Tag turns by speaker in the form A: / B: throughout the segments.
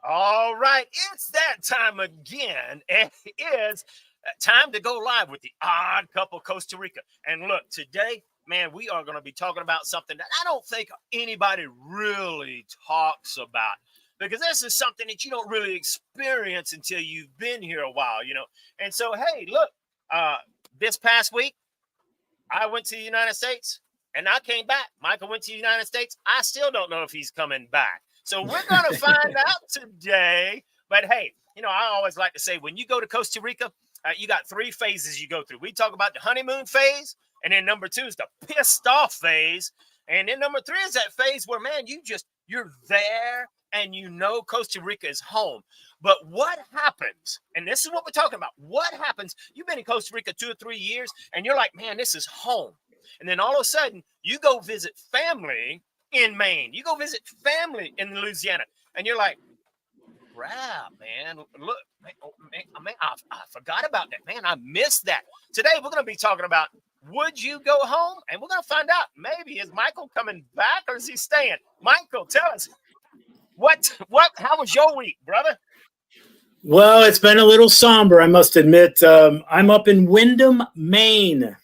A: All right, it's that time again. It is time to go live with the Odd Couple Costa Rica. And look, today, man, we are going to be talking about something that I don't think anybody really talks about because this is something that you don't really experience until you've been here a while. And so, hey, look, uh, this past week, I went to the United States and I came back. Michael went to the United States. I still don't know if he's coming back. So we're going to find out today. But hey, I always like to say when you go to Costa Rica, you got three phases you go through. We talk about the honeymoon phase, and then number two is the pissed off phase. And then number three is that phase where, man, you're there and Costa Rica is home. But what happens, and this is what we're talking about, what happens, you've been in Costa Rica 2 or 3 years, and you're like, man, this is home. And then all of a sudden, you go visit family in Maine. You go visit family in Louisiana. And you're like, crap, man, look, man, I forgot about that. Man, I missed that. Today, we're going to be talking about, would you go home? And we're going to find out, maybe, is Michael coming back or is he staying? Michael, tell us, how was your week, brother?
B: Well, it's been a little somber, I must admit. I'm up in Windham, Maine.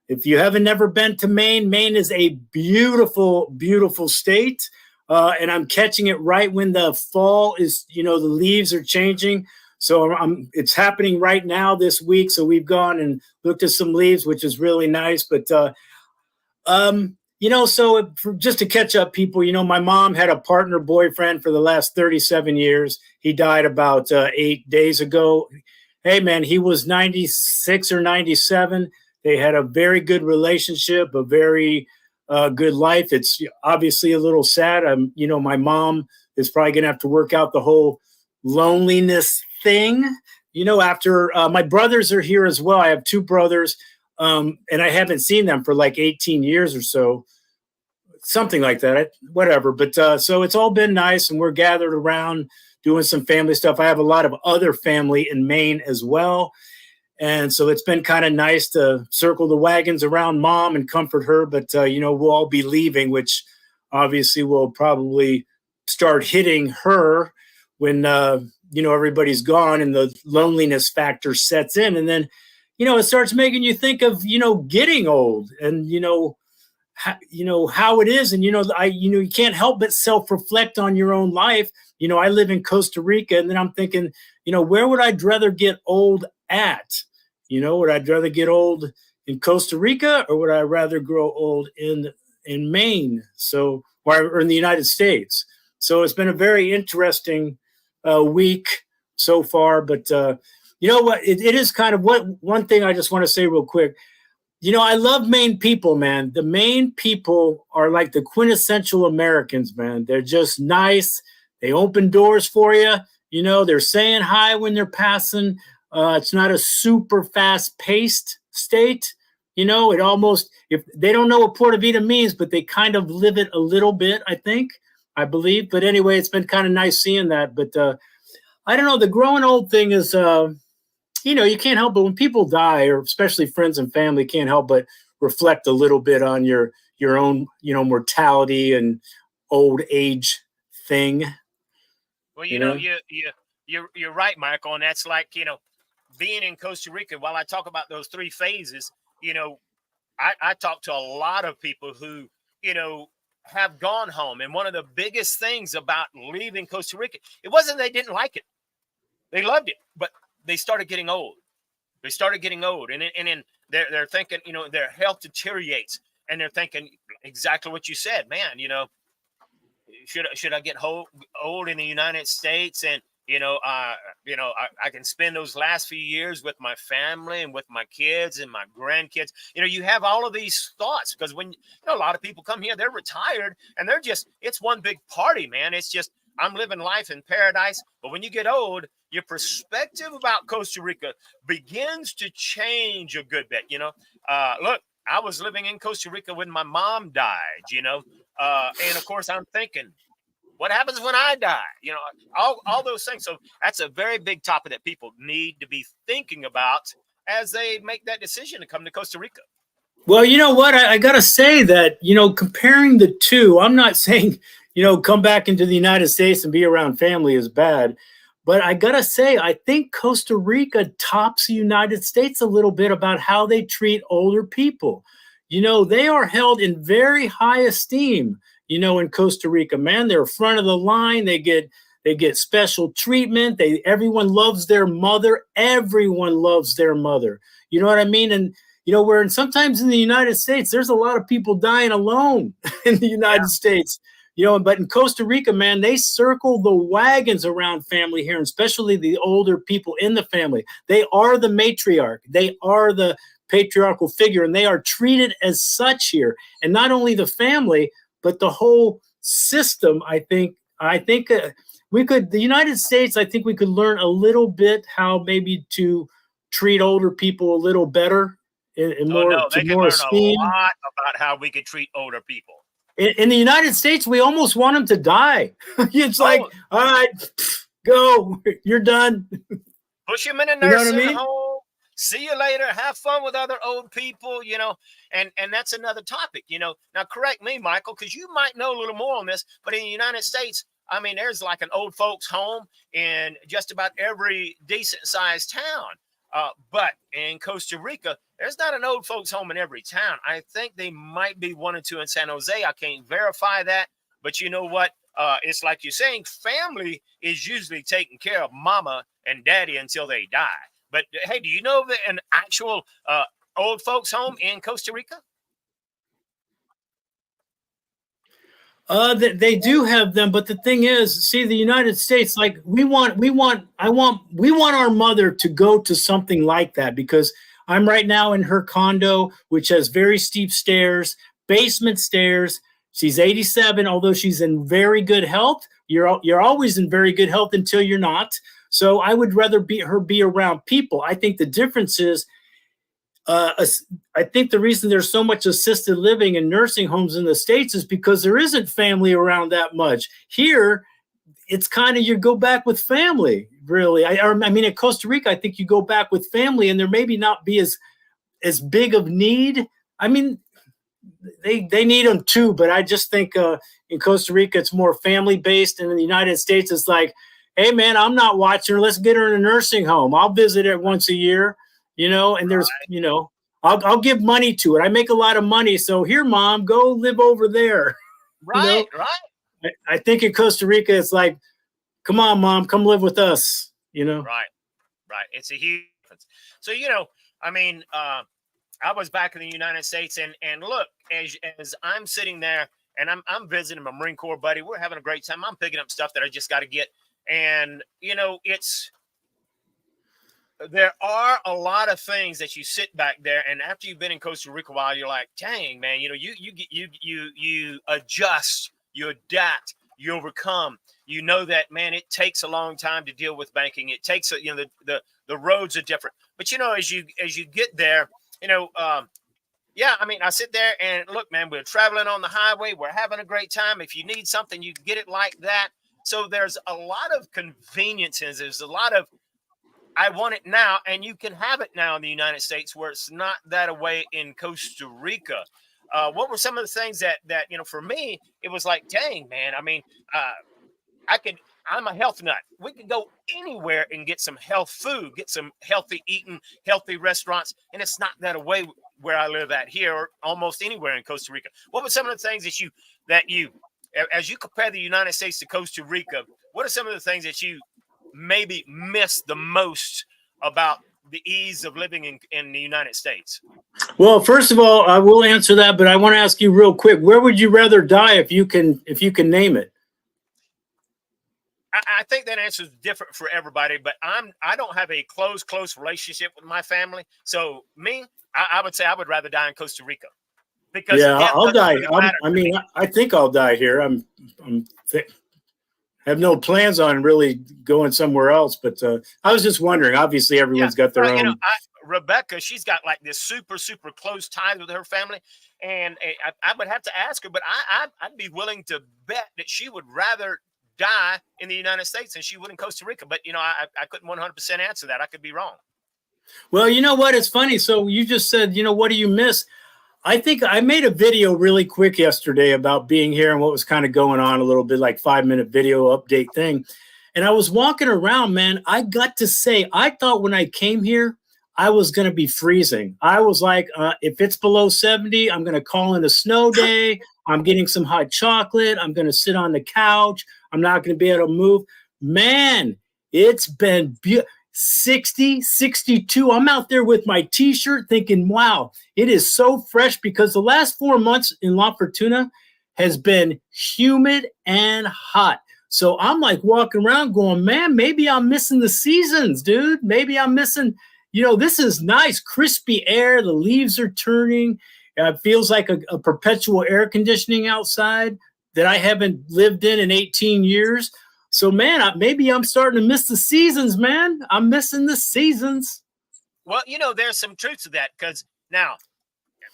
B: If you haven't never been to Maine, Maine is a beautiful, beautiful state. And I'm catching it right when the fall is, the leaves are changing. So it's happening right now this week. So we've gone and looked at some leaves, which is really nice. But, just to catch up people, my mom had a partner boyfriend for the last 37 years. He died about 8 days ago. Hey, man, he was 96 or 97. They had a very good relationship, a very good life. It's obviously a little sad. My mom is probably going to have to work out the whole loneliness thing. After my brothers are here as well. I have two brothers, and I haven't seen them for like 18 years or so, something like that, whatever. But so it's all been nice, and we're gathered around doing some family stuff. I have a lot of other family in Maine as well. And so it's been kind of nice to circle the wagons around mom and comfort her. But, we'll all be leaving, which obviously will probably start hitting her when, everybody's gone and the loneliness factor sets in. And then, it starts making you think of, getting old and, how it is. And, you can't help but self-reflect on your own life. I live in Costa Rica, and then I'm thinking, where would I rather get old at? Would I rather get old in Costa Rica or would I rather grow old in Maine? So, or in the United States. So it's been a very interesting week so far. But you know what? It is kind of one thing I just want to say real quick. I love Maine people, man. The Maine people are like the quintessential Americans, man. They're just nice. They open doors for you. They're saying hi when they're passing. It's not a super fast-paced state. It almost, if they don't know what Porta Vida means, but they kind of live it a little bit, I believe. But anyway, it's been kind of nice seeing that. But I don't know, the growing old thing is, you can't help but when people die, or especially friends and family, can't help but reflect a little bit on your own, mortality and old age thing.
A: Well, you're right, Michael. And that's like, being in Costa Rica, while I talk about those three phases, I talk to a lot of people who, have gone home. And one of the biggest things about leaving Costa Rica, it wasn't they didn't like it. They loved it, but they started getting old. And then they're thinking, their health deteriorates. And they're thinking exactly what you said, man, should I get old in the United States and, I can spend those last few years with my family and with my kids and my grandkids. You have all of these thoughts because when a lot of people come here, they're retired and it's one big party, man. It's just, I'm living life in paradise. But when you get old, your perspective about Costa Rica begins to change a good bit. Look, I was living in Costa Rica when my mom died, and of course I'm thinking, what happens when I die? All those things. So that's a very big topic that people need to be thinking about as they make that decision to come to Costa Rica.
B: Well, you know what? I got to say that, comparing the two, I'm not saying, come back into the United States and be around family is bad. But I gotta say, I think Costa Rica tops the United States a little bit about how they treat older people. They are held in very high esteem, in Costa Rica. Man, they're front of the line. They get special treatment. Everyone loves their mother. Everyone loves their mother. You know what I mean? And where sometimes in the United States, there's a lot of people dying alone in the United States. But in Costa Rica, man, they circle the wagons around family here, and especially the older people in the family. They are the matriarch. They are the patriarchal figure, and they are treated as such here. And not only the family, but the whole system. I think the United States, I think we could learn a little bit how maybe to treat older people a little better and
A: Oh
B: more
A: no,
B: to
A: they can
B: more
A: learn a
B: esteem.
A: lot about how we could treat older people.
B: In the United States, we almost want them to die. It's like,
A: Oh,
B: all right, go, you're done.
A: push them in a
B: You know what I
A: nursing
B: mean?
A: home. See you later. Have fun with other old people, and that's another topic, Now, correct me, Michael, because you might know a little more on this, but in the United States, I mean, there's like an old folks' home in just about every decent sized town. But in Costa Rica, there's not an old folks' home in every town. I think they might be one or two in San Jose. I can't verify that. But you know what? It's like you're saying, family is usually taking care of mama and daddy until they die. But hey, do you know of an actual old folks' home in Costa Rica?
B: They do have them, but the thing is, see, the United States, like we want our mother to go to something like that, because I'm right now in her condo, which has very steep stairs, basement stairs. She's 87, although she's in very good health. You're always in very good health until you're not. So I would rather be around people. I think the difference is, I think the reason there's so much assisted living and nursing homes in the States is because there isn't family around that much. Here, it's kind of you go back with family, really. I mean, in Costa Rica, I think you go back with family, and there maybe not be as big of need. I mean, they need them too, but I just think in Costa Rica, it's more family based, and in the United States, it's like, hey, man, I'm not watching her. Let's get her in a nursing home. I'll visit it once a year. And there's, I'll give money to it. I make a lot of money. So here, mom, go live over there.
A: Right, right.
B: I think in Costa Rica, it's like, come on, mom, come live with us,
A: Right, right. It's a huge difference. So, I mean, I was back in the United States, and look, as I'm sitting there and I'm visiting my Marine Corps buddy, we're having a great time. I'm picking up stuff that I just got to get. And, there are a lot of things that you sit back there, and after you've been in Costa Rica a while, you're like, dang, man, you adjust, you adapt, you overcome. You know that, man, it takes a long time to deal with banking. It takes the roads are different. But as you get there, yeah, I mean, I sit there and look, man, we're traveling on the highway, we're having a great time. If you need something, you can get it like that. So there's a lot of conveniences. There's a lot of I want it now, and you can have it now in the United States, where it's not that way in Costa Rica. What were some of the things that for me, it was like, dang, man. I mean, I'm a health nut. We could go anywhere and get some health food, get some healthy eating, healthy restaurants, and it's not that way where I live at here, or almost anywhere in Costa Rica. What were some of the things that you, as you compare the United States to Costa Rica, what are some of the things that you maybe miss the most about the ease of living in the United States?
B: Well, first of all, I will answer that, but I want to ask you real quick, where would you rather die if you can name it?
A: I think that answer is different for everybody, but I don't have a close relationship with my family. So I would say I would rather die in Costa Rica, because
B: I'll die.
A: Really
B: I think I'll die here. I have no plans on really going somewhere else, but I was just wondering. Obviously, everyone's got their own.
A: Rebecca, she's got like this super close ties with her family, and I would have to ask her, but I'd be willing to bet that she would rather die in the United States than she would in Costa Rica. But I couldn't 100% answer that. I could be wrong.
B: Well, you know what? It's funny. So you just said, what do you miss? I think I made a video really quick yesterday about being here and what was kind of going on, a little bit like 5-minute video update thing. And I was walking around, man. I got to say, I thought when I came here, I was going to be freezing. I was like, if it's below 70, I'm going to call in a snow day. I'm getting some hot chocolate. I'm going to sit on the couch. I'm not going to be able to move. Man, it's been 60, 62. I'm out there with my t-shirt thinking, wow, it is so fresh, because the last 4 months in La Fortuna has been humid and hot. So I'm like walking around going, man, maybe I'm missing the seasons, dude. Maybe I'm missing, this is nice, crispy air. The leaves are turning. It feels like a perpetual air conditioning outside that I haven't lived in 18 years. So, man, maybe I'm starting to miss the seasons, man. I'm missing the seasons.
A: Well, there's some truth to that, because now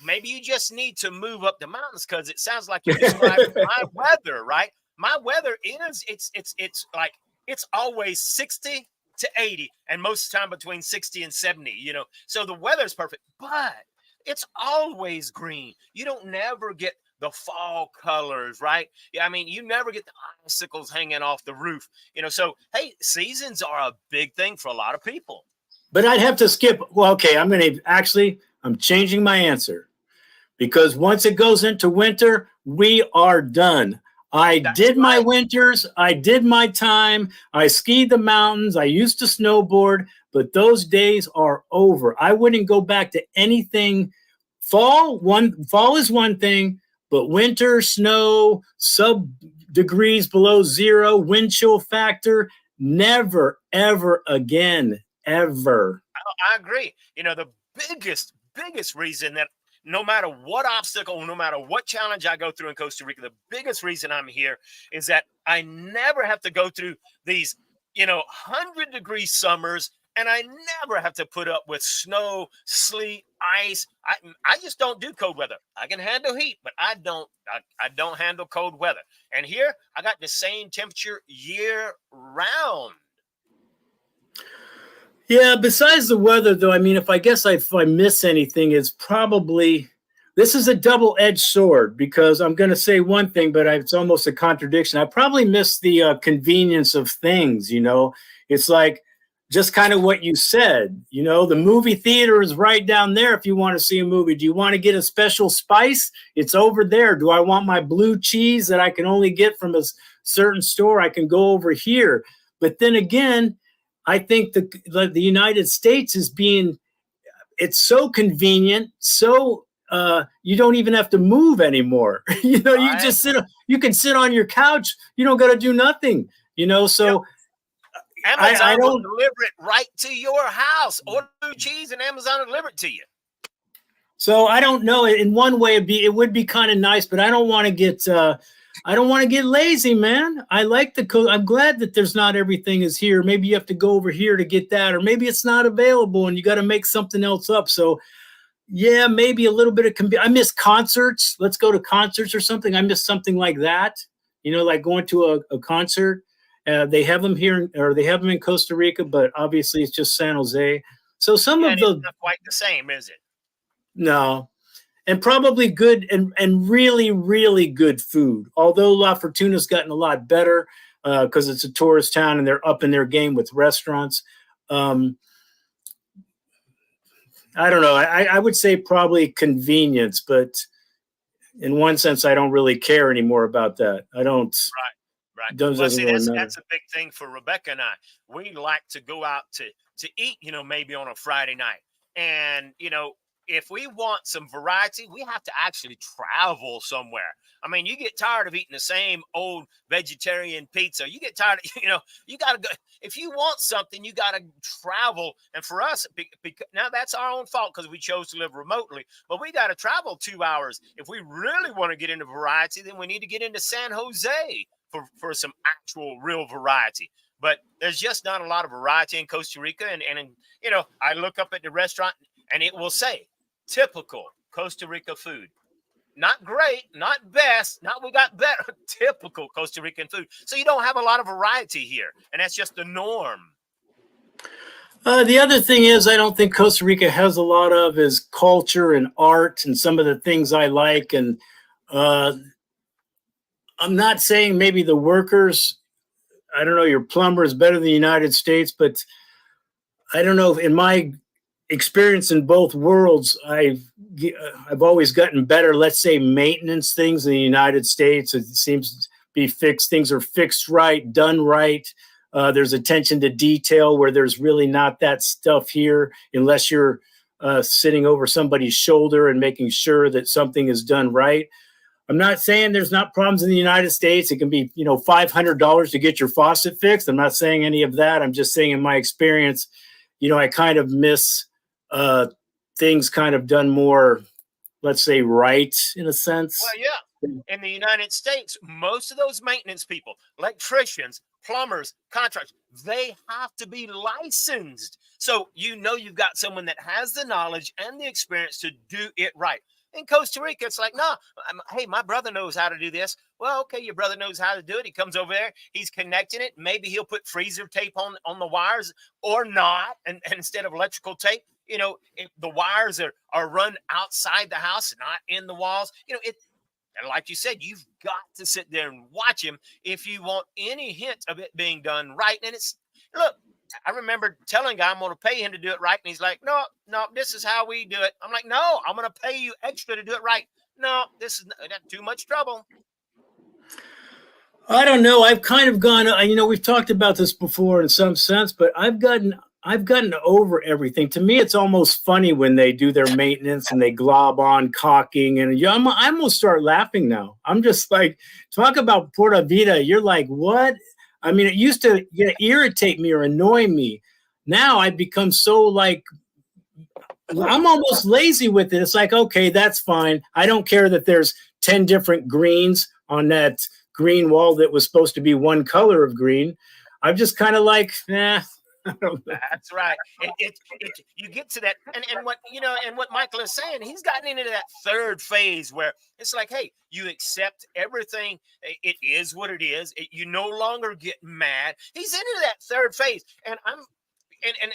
A: maybe you just need to move up the mountains, because it sounds like you described my weather, right? My weather is it's always 60 to 80, and most of the time between 60 and 70. So the weather's perfect, but it's always green. You don't never get the fall colors, right? Yeah, I mean, you never get the icicles hanging off the roof. So hey, seasons are a big thing for a lot of people.
B: But I'd have to skip. Well, okay, I'm changing my answer, because once it goes into winter, we are done. I did my winters. I did my time. I skied the mountains. I used to snowboard, but those days are over. I wouldn't go back to anything. Fall is one thing, but winter, snow, sub degrees below zero, wind chill factor, never, ever again, ever.
A: I agree. The biggest reason that no matter what obstacle, no matter what challenge I go through in Costa Rica, the biggest reason I'm here is that I never have to go through these, 100-degree summers, and I never have to put up with snow, sleet, ice. I just don't do cold weather. I can handle heat, but I don't handle cold weather. And here I got the same temperature year round.
B: Yeah, besides the weather, though, I mean, if I miss anything, it's probably, this is a double-edged sword, because I'm going to say one thing, but it's almost a contradiction. I probably miss the convenience of things, It's like just kind of what you said, the movie theater is right down there if you want to see a movie. Do you want to get a special spice? It's over there. Do I want my blue cheese that I can only get from a certain store? I can go over here. But then again, I think the United States it's so convenient, so you don't even have to move anymore. You just you can sit on your couch. You don't got to do nothing. So
A: Amazon will deliver it right to your house. Order cheese and Amazon will deliver it to you.
B: So I don't know. In one way, it would be kind of nice, but I don't want to get lazy, man. I'm glad that there's not everything is here. Maybe you have to go over here to get that, or maybe it's not available and you got to make something else up. So yeah, maybe a little bit of I miss concerts. Let's go to concerts or something. I miss something like that. Like going to a concert. They have them here, or they have them in Costa Rica, but obviously it's just San Jose. So it's not
A: quite the same, is it?
B: No. And probably good and really, really good food. Although La Fortuna's gotten a lot better because it's a tourist town and they're up in their game with restaurants. I don't know. I would say probably convenience, but in one sense, I don't really care anymore about that. I don't.
A: Right. Well, see, that's a big thing for Rebecca and I. We like to go out to eat, maybe on a Friday night. And, if we want some variety, we have to actually travel somewhere. I mean, you get tired of eating the same old vegetarian pizza. You get tired of, you got to go. If you want something, you got to travel. And for us, now that's our own fault because we chose to live remotely. But we got to travel 2 hours. If we really want to get into variety, then we need to get into San Jose for some actual real variety. But there's just not a lot of variety in Costa Rica. And I look up at the restaurant and it will say, typical Costa Rica food. Not great, not best, not we got better, typical Costa Rican food. So you don't have a lot of variety here, and that's just the norm.
B: The other thing is, I don't think Costa Rica has a lot of is culture and art and some of the things I like. And uh, I'm not saying maybe the workers, I don't know, your plumber is better than the United States, but I don't know. In my experience in both worlds, I've always gotten better. Let's say maintenance things in the United States. It seems to be fixed. Things are fixed right, done right. There's attention to detail where there's really not that stuff here, unless you're sitting over somebody's shoulder and making sure that something is done right. I'm not saying there's not problems in the United States. It can be, $500 to get your faucet fixed. I'm not saying any of that. I'm just saying in my experience, I kind of miss uh, things kind of done more, let's say, right in a sense.
A: Well, yeah. In the United States, most of those maintenance people, electricians, plumbers, contractors, they have to be licensed. So you've got someone that has the knowledge and the experience to do it right. In Costa Rica, it's like, no, hey, my brother knows how to do this. Well, okay, your brother knows how to do it. He comes over there, he's connecting it. Maybe he'll put freezer tape on the wires or not, and instead of electrical tape, if the wires are run outside the house, not in the walls. And like you said, you've got to sit there and watch him if you want any hint of it being done right. And look, I remember telling a guy I'm going to pay him to do it right. And he's like, no, no, this is how we do it. I'm like, no, I'm going to pay you extra to do it right. No, this is too much trouble.
B: I don't know. I've kind of gone, we've talked about this before in some sense, but I've gotten over everything. To me, it's almost funny when they do their maintenance and they glob on caulking, and I almost start laughing now. I'm just like, talk about Pura Vida. You're like, what? I mean, it used to irritate me or annoy me. Now I've become so like, I'm almost lazy with it. It's like, okay, that's fine. I don't care that there's 10 different greens on that green wall that was supposed to be one color of green. I'm just kind of like, I don't know.
A: That's right. You get to that, and what Michael is saying, he's gotten into that third phase where it's like, hey, you accept everything. It is what it is. You no longer get mad. He's into that third phase, and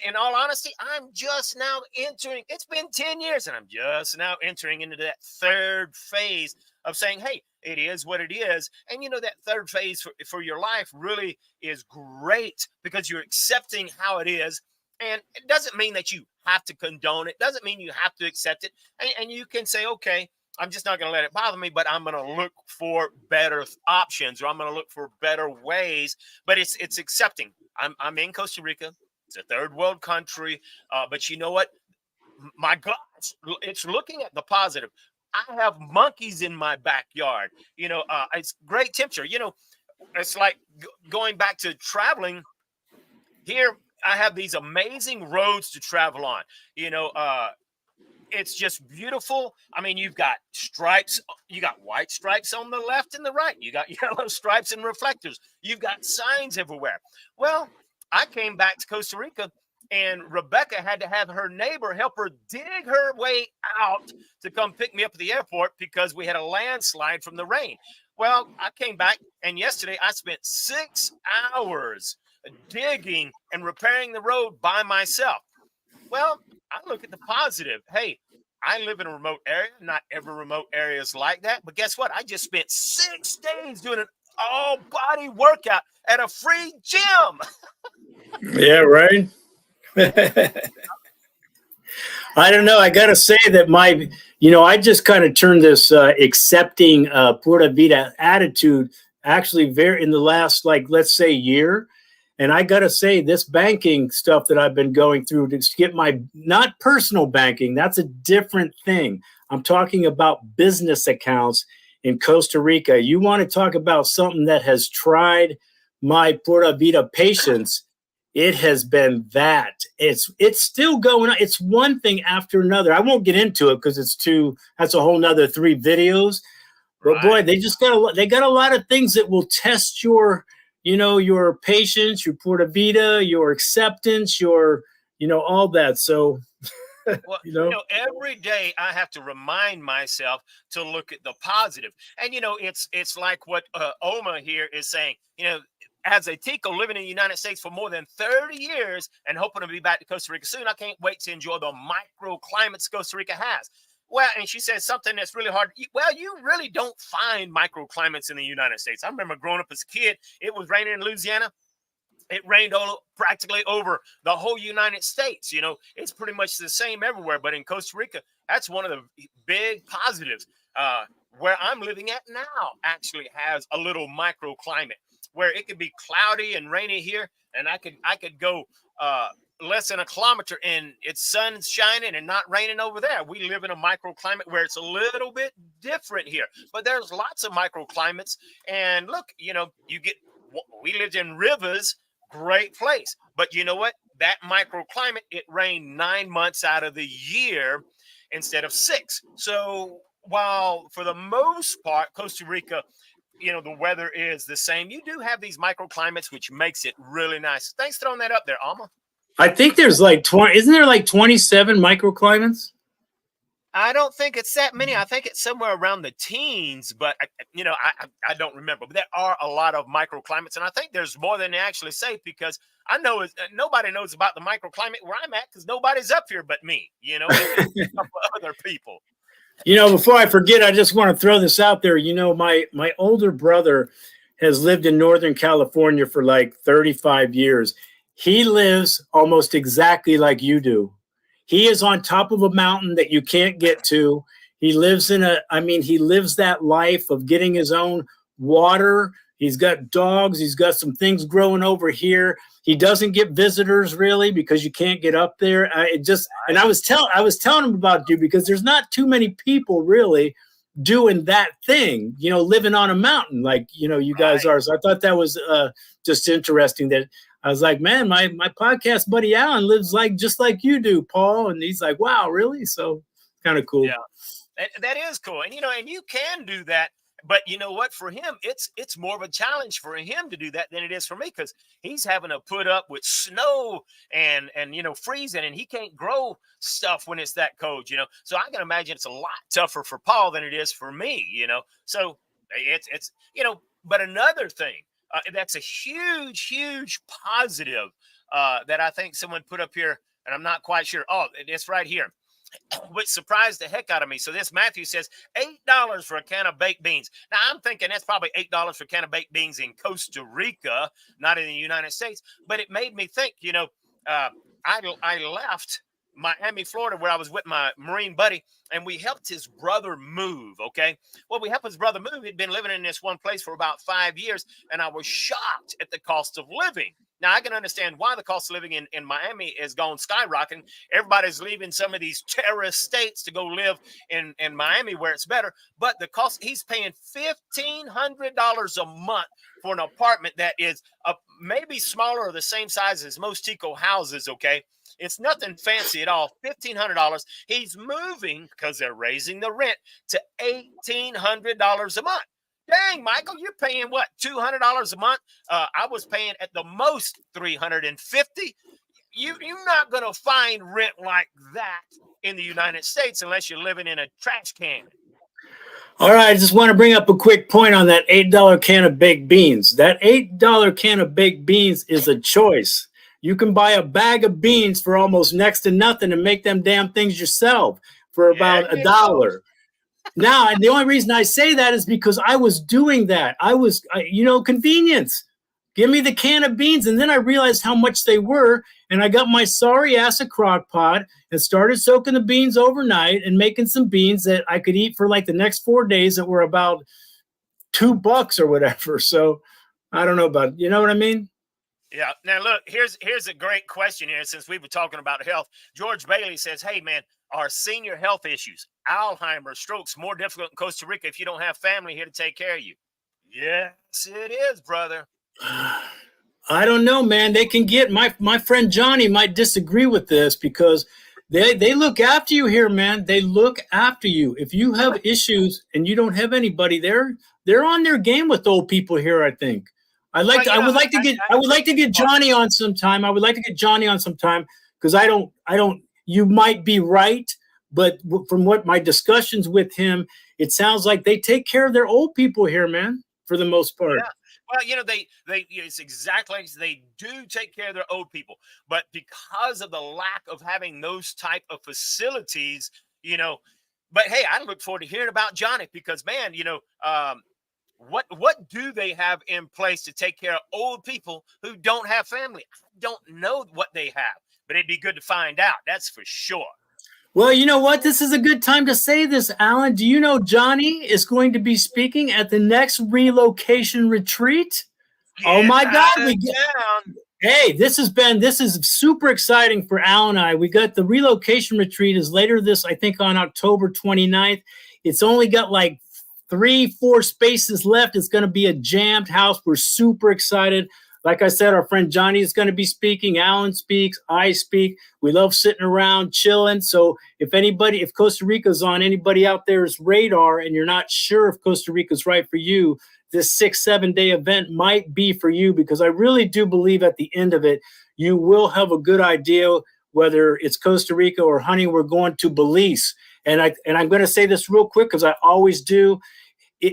A: in all honesty, I'm just now entering. It's been 10 years, and I'm just now entering into that third phase of saying, hey, it is what it is. And that third phase for your life really is great because you're accepting how it is. And it doesn't mean that you have to condone it. Doesn't mean you have to accept it. And you can say, okay, I'm just not going to let it bother me, but I'm going to look for better options, or I'm going to look for better ways. But it's accepting. I'm in Costa Rica. It's a third world country. But you know what? My gosh, it's looking at the positive. I have monkeys in my backyard. It's great temperature. It's like going back to traveling. Here, I have these amazing roads to travel on. It's just beautiful. I mean, you've got stripes. You got white stripes on the left and the right. You got yellow stripes and reflectors. You've got signs everywhere. Well, I came back to Costa Rica, and Rebecca had to have her neighbor help her dig her way out to come pick me up at the airport because we had a landslide from the rain. Well, I came back, and yesterday I spent 6 hours digging and repairing the road by myself. Well, I look at the positive. Hey, I live in a remote area. Not every remote area is like that. But guess what? I just spent 6 days doing an all-body workout at a free gym.
B: Yeah, right. I don't know. I got to say that I just kind of turned this accepting Pura Vida attitude actually very in the last, like, let's say year. And I got to say, this banking stuff that I've been going through to get my, not personal banking, that's a different thing. I'm talking about business accounts in Costa Rica. You want to talk about something that has tried my Pura Vida patience. It has been that. It's still going on. It's one thing after another. I won't get into it because that's a whole nother 3 videos. But boy, they got a lot of things that will test your patience, your Pura Vida, your acceptance, your, all that. So,
A: well, every day I have to remind myself to look at the positive. And, it's like what Oma here is saying, as a Tico living in the United States for more than 30 years and hoping to be back to Costa Rica soon, I can't wait to enjoy the microclimates Costa Rica has. Well, and she says something that's really hard. Well, you really don't find microclimates in the United States. I remember growing up as a kid, it was raining in Louisiana. It rained practically over the whole United States. You know, it's pretty much the same everywhere. But in Costa Rica, that's one of the big positives. Where I'm living at now actually has a little microclimate where it could be cloudy and rainy here, and I could go less than a kilometer and it's sun shining and not raining over there. We live in a microclimate where it's a little bit different here, but there's lots of microclimates. And look, you know, we lived in Rivers, great place, but you know what? That microclimate, it rained 9 months out of the year instead of 6. So while for the most part, Costa Rica, you know, the weather is the same, you do have these microclimates, which makes it really nice. Thanks for throwing that up there, Alma.
B: I think there's like 20, isn't there like 27 microclimates?
A: I don't think it's that many. I think it's somewhere around the teens, but you know, I don't remember. But there are a lot of microclimates, and I think there's more than they actually say, because I know nobody knows about the microclimate where I'm at because nobody's up here but me. You know, other people.
B: You know, before I forget, I just want to throw this out there. You know, my older brother has lived in Northern California for like 35 years. He lives almost exactly like you do. He is on top of a mountain that you can't get to. He lives he lives that life of getting his own water. He's got dogs. He's got some things growing over here. He doesn't get visitors really because you can't get up there. And I was telling him about you because there's not too many people really doing that thing, you know, living on a mountain like, you know, you guys are. So I thought that was just interesting. That I was like, man, my podcast buddy Alan lives just like you do, Paul. And he's like, wow, really? So kind of cool.
A: Yeah, that is cool. And, you know, and you can do that. But you know what? For him, it's more of a challenge for him to do that than it is for me, because he's having to put up with snow and you know, freezing, and he can't grow stuff when it's that cold, you know. So I can imagine it's a lot tougher for Paul than it is for me, you know. So it's you know, but another thing that's a huge positive that I think someone put up here, and I'm not quite sure. Oh, it's right here, which surprised the heck out of me. So this Matthew says $8 for a can of baked beans. Now I'm thinking that's probably $8 for a can of baked beans in Costa Rica, not in the United States. But it made me think, you know, I left Miami, Florida, where I was with my Marine buddy, and we helped his brother move. Okay. Well, we helped his brother move. He'd been living in this one place for about 5 years, and I was shocked at the cost of living. Now, I can understand why the cost of living in Miami has gone skyrocketing. Everybody's leaving some of these terrorist states to go live in Miami where it's better. But the cost, he's paying $1,500 a month for an apartment that is maybe smaller or the same size as most Tico houses, okay? It's nothing fancy at all. $1,500. He's moving because they're raising the rent to $1,800 a month. Dang, Michael, you're paying what, $200 a month? I was paying at the most $350. You're not going to find rent like that in the United States unless you're living in a trash can.
B: All right, I just want to bring up a quick point on that $8 can of baked beans. That $8 can of baked beans is a choice. You can buy a bag of beans for almost next to nothing and make them damn things yourself for about $1. Now, and the only reason I say that is because I was doing that. You know, convenience. Give me the can of beans. And then I realized how much they were. And I got my sorry ass a crock pot and started soaking the beans overnight and making some beans that I could eat for like the next 4 days that were about $2 or whatever. So I don't know about, you know what I mean?
A: Yeah. Now, look, here's a great question here, since we were talking about health. George Bailey says, hey, man, are senior health issues, Alzheimer's, strokes, more difficult in Costa Rica if you don't have family here to take care of you? Yes, it is, brother.
B: I don't know, man. They can get, my friend Johnny might disagree with this because they look after you here, man. They look after you. If you have issues and you don't have anybody there, they're on their game with old people here, I think. I would like to get Johnny on sometime. I would like to get Johnny on sometime because I don't, you might be right, but from what my discussions with him, it sounds like they take care of their old people here, man, for the most part.
A: Yeah. Well, it's exactly, they do take care of their old people, but because of the lack of having those type of facilities, you know, but hey, I look forward to hearing about Johnny because man, what do they have in place to take care of old people who don't have family? I don't know what they have, but it'd be good to find out. That's for sure.
B: Well, you know what? This is a good time to say this, Alan. Do you know Johnny is going to be speaking at the next relocation retreat? Oh
A: Get
B: my God,
A: out of town.
B: hey, this is super exciting for Al and I. We got the relocation retreat is later this, I think on October 29th. It's only got like 3-4 spaces left. It's going to be a jammed house. We're super excited. Like I said, our friend Johnny is going to be speaking. Alan speaks. I speak. We love sitting around chilling. So if Costa Rica's on anybody out there's radar and you're not sure if Costa Rica's right for you, this 6-7 day event might be for you, because I really do believe at the end of it, you will have a good idea whether it's Costa Rica or, honey, we're going to Belize. And I'm going to say this real quick because I always do.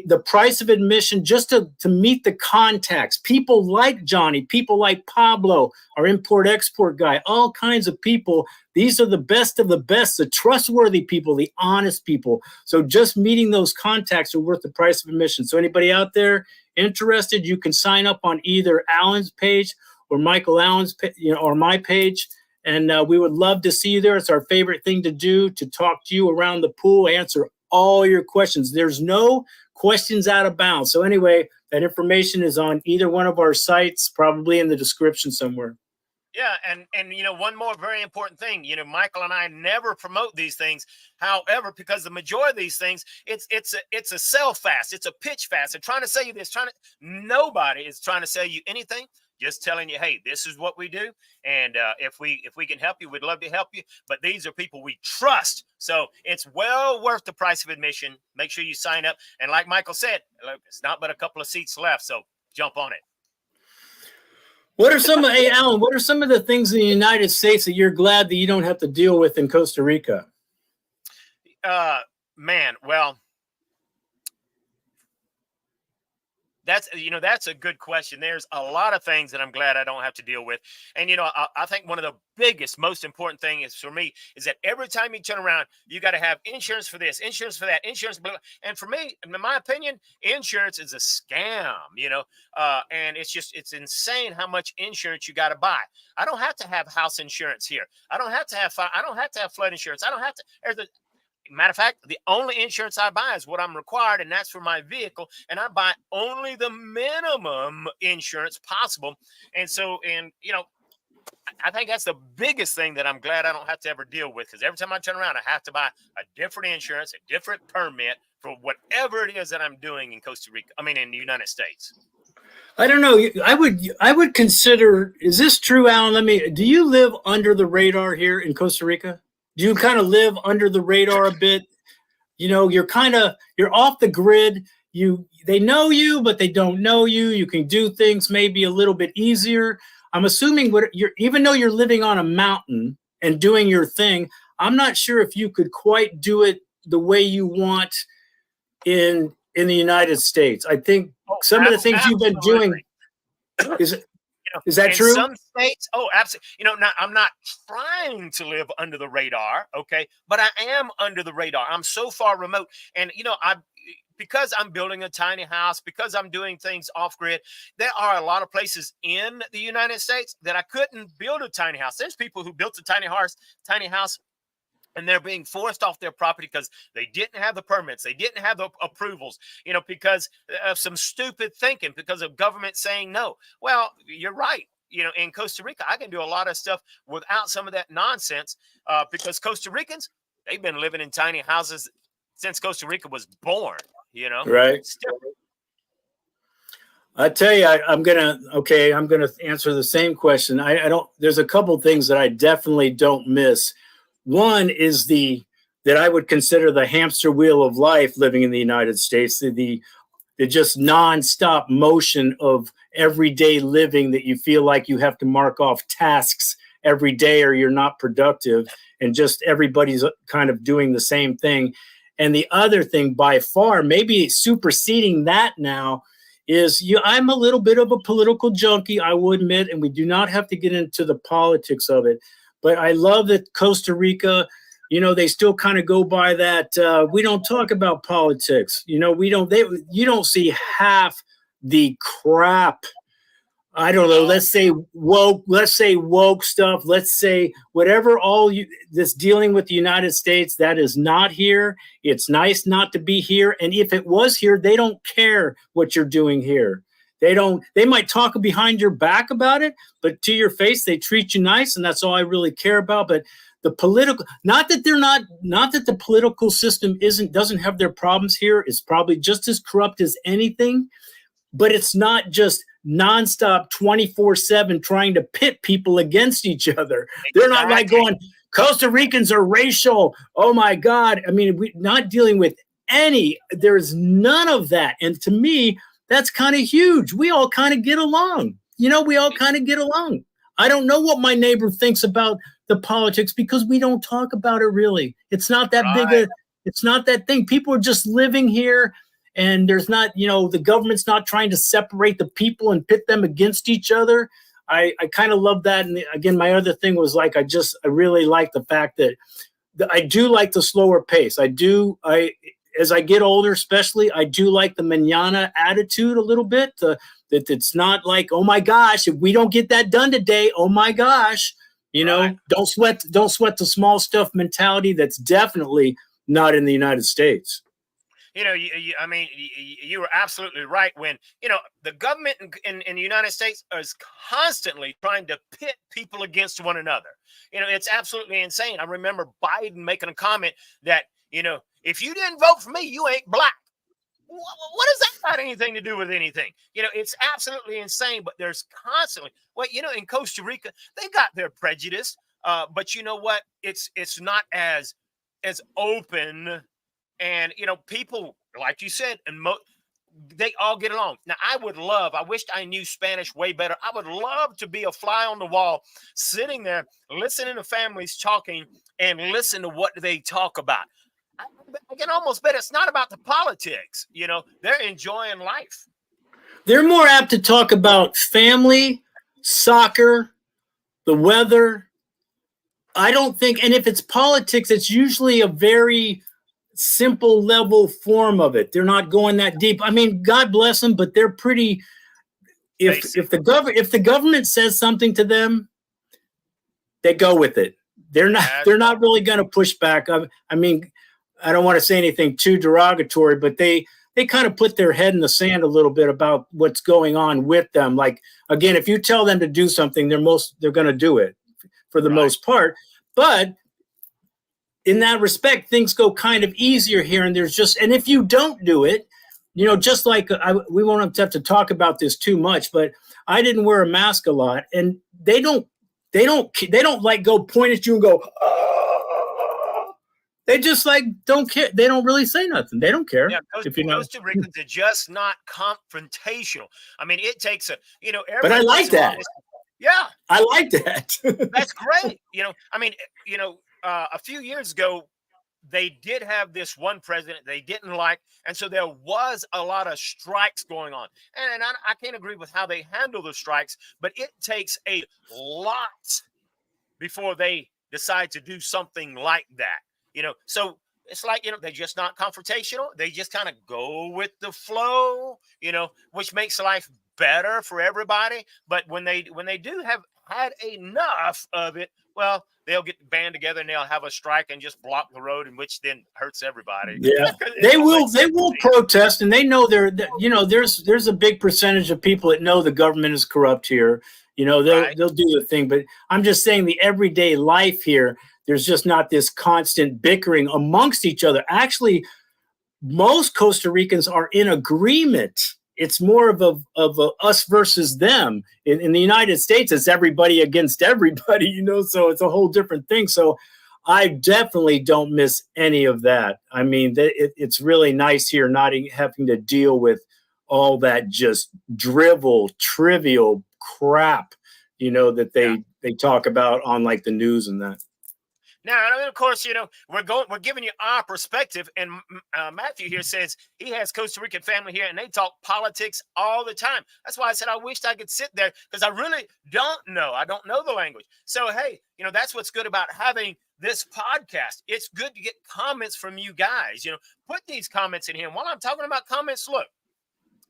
B: The price of admission, just to meet the contacts, people like Johnny, people like Pablo, our import-export guy, all kinds of people. These are the best of the best, the trustworthy people, the honest people. So just meeting those contacts are worth the price of admission. So anybody out there interested, you can sign up on either Alan's page or Michal Alan's, or my page. And we would love to see you there. It's our favorite thing to do, to talk to you around the pool, answer all your questions. There's no questions out of bounds. So anyway, that information is on either one of our sites, probably in the description somewhere.
A: Yeah, and one more very important thing. Michal and I never promote these things. However, because the majority of these things, it's a sell fast, it's a pitch fast. They're trying to sell you this. Nobody is trying to sell you anything. Just telling you, hey, this is what we do, and if we can help you, we'd love to help you. But these are people we trust, so it's well worth the price of admission. Make sure you sign up, and like Michal said, look, it's not but a couple of seats left, so jump on it.
B: Hey, Alan, what are some of the things in the United States that you're glad that you don't have to deal with in Costa Rica?
A: Man, well, that's a good question. There's a lot of things that I'm glad I don't have to deal with. And, I think one of the biggest, most important thing is for me is that every time you turn around, you got to have insurance for this, insurance for that, insurance. Blah, blah. And for me, in my opinion, insurance is a scam, and it's insane how much insurance you got to buy. I don't have to have house insurance here. I don't have to have flood insurance. I don't have to. Matter of fact, the only insurance I buy is what I'm required, and that's for my vehicle. And I buy only the minimum insurance possible. And so, I think that's the biggest thing that I'm glad I don't have to ever deal with, because every time I turn around, I have to buy a different insurance, a different permit for whatever it is that I'm doing in Costa Rica. I mean, in the United States.
B: I don't know. I would consider, is this true, Alan? Do you live under the radar here in Costa Rica? Do you kind of live under the radar a bit? You're off the grid. They know you, but they don't know you. You can do things maybe a little bit easier. I'm assuming even though you're living on a mountain and doing your thing, I'm not sure if you could quite do it the way you want in the United States. I think some of the things you've been doing is that true?
A: Some states, absolutely. I'm not trying to live under the radar, okay, but I am under the radar. I'm so far remote, and because I'm building a tiny house, because I'm doing things off grid, there are a lot of places in the United States that I couldn't build a tiny house. There's people who built a tiny house. And they're being forced off their property because they didn't have the permits. They didn't have the approvals, because of some stupid thinking, because of government saying no. Well, you're right. In Costa Rica, I can do a lot of stuff without some of that nonsense, because Costa Ricans, they've been living in tiny houses since Costa Rica was born,
B: Right. I tell you, I'm gonna answer the same question. There's a couple things that I definitely don't miss. One is that I would consider the hamster wheel of life living in the United States, the just nonstop motion of everyday living that you feel like you have to mark off tasks every day or you're not productive, and just everybody's kind of doing the same thing. And the other thing by far, maybe superseding that now, is I'm a little bit of a political junkie, I will admit, and we do not have to get into the politics of it. But I love that Costa Rica, they still kind of go by that. We don't talk about politics. You don't see half the crap. I don't know. Let's say woke stuff. Let's say whatever this dealing with the United States, that is not here. It's nice not to be here. And if it was here, they don't care what you're doing here. They might talk behind your back about it, but to your face, they treat you nice. And that's all I really care about. But the political, not that the political system doesn't have their problems here. It's probably just as corrupt as anything, but it's not just nonstop 24/7 trying to pit people against each other. They're not like going, Costa Ricans are racial. Oh my God. I mean, we're not dealing with there's none of that. And to me, that's kind of huge. We all kind of get along. We all kind of get along. I don't know what my neighbor thinks about the politics because we don't talk about it really. It's not that it's not that thing. People are just living here. And there's not, the government's not trying to separate the people and pit them against each other. I kind of love that. And again, my other thing was like, I really like the fact that I do like the slower pace. As I get older, especially, I do like the mañana attitude a little bit. That it's not like, oh my gosh, if we don't get that done today, oh my gosh, don't sweat the small stuff mentality. That's definitely not in the United States.
A: You were absolutely right when, the government in the United States is constantly trying to pit people against one another. It's absolutely insane. I remember Biden making a comment that, if you didn't vote for me, you ain't black. What does that got anything to do with anything? It's absolutely insane, but there's constantly, in Costa Rica, they got their prejudice. But you know what? It's not as open. And, people, like you said, they all get along. Now, I wished I knew Spanish way better. I would love to be a fly on the wall, sitting there, listening to families talking and listen to what they talk about. I can almost bet it's not about the politics. They're enjoying life.
B: They're more apt to talk about family, soccer, the weather. I don't think, and if it's politics, it's usually a very simple level form of it. They're not going that deep. I mean, God bless them, but they're pretty. If the government says something to them, they go with it. They're not really going to push back. I mean, I don't want to say anything too derogatory, but they kind of put their head in the sand a little bit about what's going on with them. Like, again, if you tell them to do something, they're going to do it for the most part. But in that respect, things go kind of easier here. And and if you don't do it, just like we won't have to talk about this too much, but I didn't wear a mask a lot, and they don't like go point at you and go, oh. They just like don't care. They don't really say nothing. They don't care.
A: Yeah, Costa Ricans are just not confrontational. I mean, it takes
B: but I like that.
A: Yeah,
B: I like that.
A: That's great. A few years ago, they did have this one president they didn't like, and so there was a lot of strikes going on. And I can't agree with how they handle the strikes, but it takes a lot before they decide to do something like that. So it's like, they're just not confrontational. They just kind of go with the flow, which makes life better for everybody. But when they do have had enough of it, well, they'll get band together and they'll have a strike and just block the road, and which then hurts everybody.
B: Yeah, they will protest, and they know there's a big percentage of people that know the government is corrupt here. They'll do the thing, but I'm just saying the everyday life here, there's just not this constant bickering amongst each other. Actually, most Costa Ricans are in agreement. It's more of a us versus them. In the United States, it's everybody against everybody, so it's a whole different thing. So I definitely don't miss any of that. I mean, it's really nice here not having to deal with all that just trivial crap, that they talk about on like the news and that.
A: Now, and of course, we're giving you our perspective, and Matthew here says he has Costa Rican family here, and they talk politics all the time. That's why I said I wished I could sit there because I really don't know. I don't know the language. So, hey, that's what's good about having this podcast. It's good to get comments from you guys. Put these comments in here. And while I'm talking about comments, look.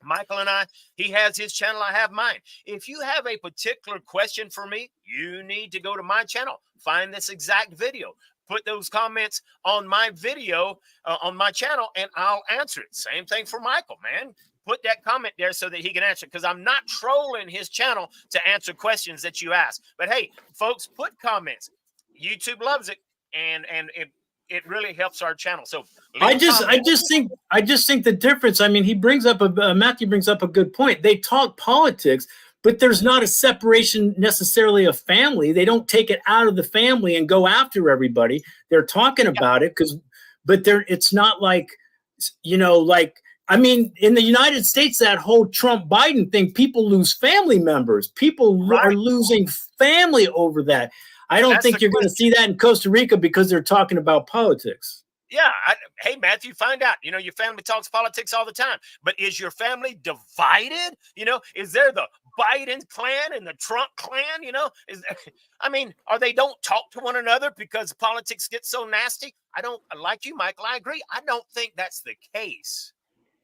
A: Michael and I, he has his channel, I have mine. If you have a particular question for me, you need to go to my channel, find this exact video, put those comments on my video, on my channel, and I'll answer it. Same thing for Michael, man. Put that comment there so that he can answer, because I'm not trolling his channel to answer questions that you ask. But hey, folks, put comments. YouTube loves it, and it really helps our channel. So
B: I just think the difference. I mean, Matthew brings up a good point. They talk politics, but there's not a separation necessarily of family. They don't take it out of the family and go after everybody. They're talking about it it's not like, I mean, in the United States, that whole Trump Biden thing, people lose family members. People are losing family over that. I don't think you're going to see that in Costa Rica because they're talking about politics.
A: Yeah. Hey, Matthew, find out. Your family talks politics all the time. But is your family divided? Is there the Biden clan and the Trump clan? Or they don't talk to one another because politics get so nasty? Like you, Michael, I agree. I don't think that's the case.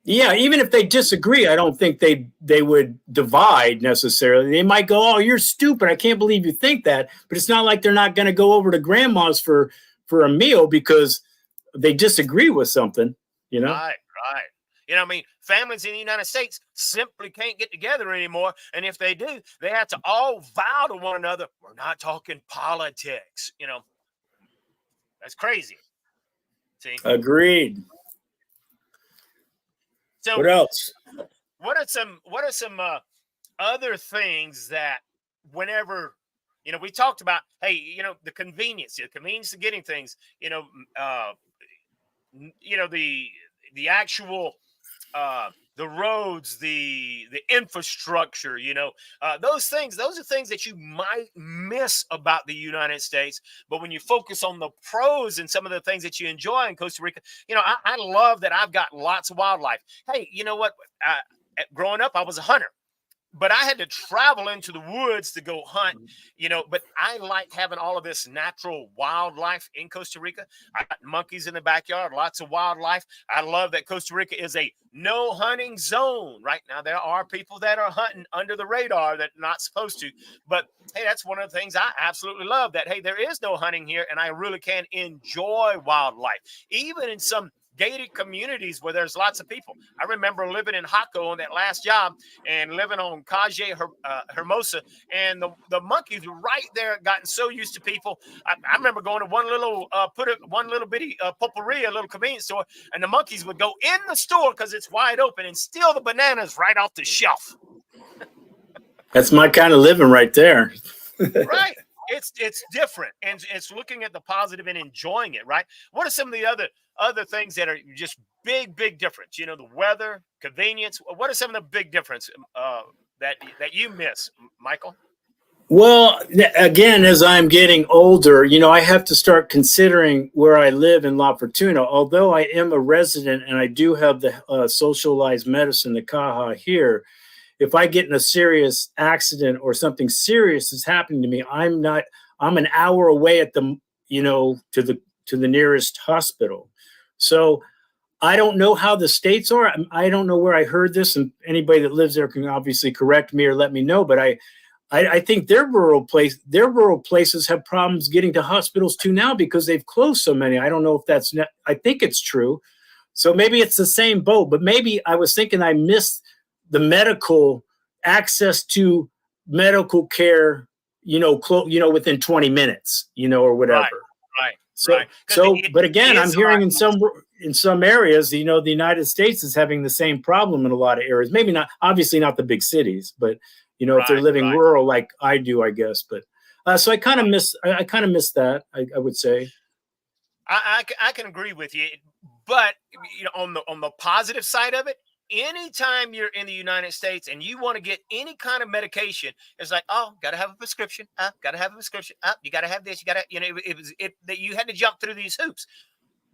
B: Yeah, even if they disagree, I don't think they would divide necessarily. They might go, "Oh, you're stupid. I can't believe you think that." But it's not like they're not going to go over to grandma's for a meal because they disagree with something,
A: Right. Families in the United States simply can't get together anymore. And if they do, they have to all vow to one another, we're not talking politics. That's crazy. See?
B: Agreed.
A: So
B: what else?
A: What are some other things that whenever we talked about, hey, the convenience of getting things, the actual the roads, the infrastructure, those are things that you might miss about the United States. But when you focus on the pros and some of the things that you enjoy in Costa Rica, I love that I've got lots of wildlife. Hey, you know what? Growing up, I was a hunter. But I had to travel into the woods to go hunt, but I like having all of this natural wildlife in Costa Rica. I got monkeys in the backyard, lots of wildlife. I love that Costa Rica is a no hunting zone. Right now, there are people that are hunting under the radar that are not supposed to. But, hey, that's one of the things I absolutely love, that, hey, there is no hunting here, and I really can enjoy wildlife, even in some gated communities where there's lots of people. I remember living in Jaco on that last job and living on Calle Hermosa, and the monkeys were right there, gotten so used to people. I remember going to one little bitty pulperia, a little convenience store, and the monkeys would go in the store because it's wide open and steal the bananas right off the shelf.
B: That's my kind of living right there.
A: Right. It's different, and it's looking at the positive and enjoying it, right? What are some of the other things that are just big difference? The weather, convenience. What are some of the big difference that you miss, Michael?
B: Well, again, as I'm getting older, I have to start considering where I live in La Fortuna. Although I am a resident and I do have the socialized medicine, the Caja here, if I get in a serious accident or something serious is happening to me, I'm an hour away at to the nearest hospital. So I don't know how the states are. I don't know where I heard this, and anybody that lives there can obviously correct me or let me know. But I think their rural places have problems getting to hospitals too now because they've closed so many. I don't know if I think it's true. So maybe it's the same boat, but maybe I was thinking I missed the medical access to medical care, within 20 minutes, or whatever.
A: Right.
B: But again, I'm hearing in some areas, the United States is having the same problem in a lot of areas. Maybe not, obviously not the big cities, but if they're living rural like I do, I guess. But so I kind of miss that. I would say.
A: I can agree with you, but on the positive side of it, anytime you're in the United States and you want to get any kind of medication, it's like, oh, got to have a prescription. Got to have a prescription. You got to have this. You got to, that you had to jump through these hoops.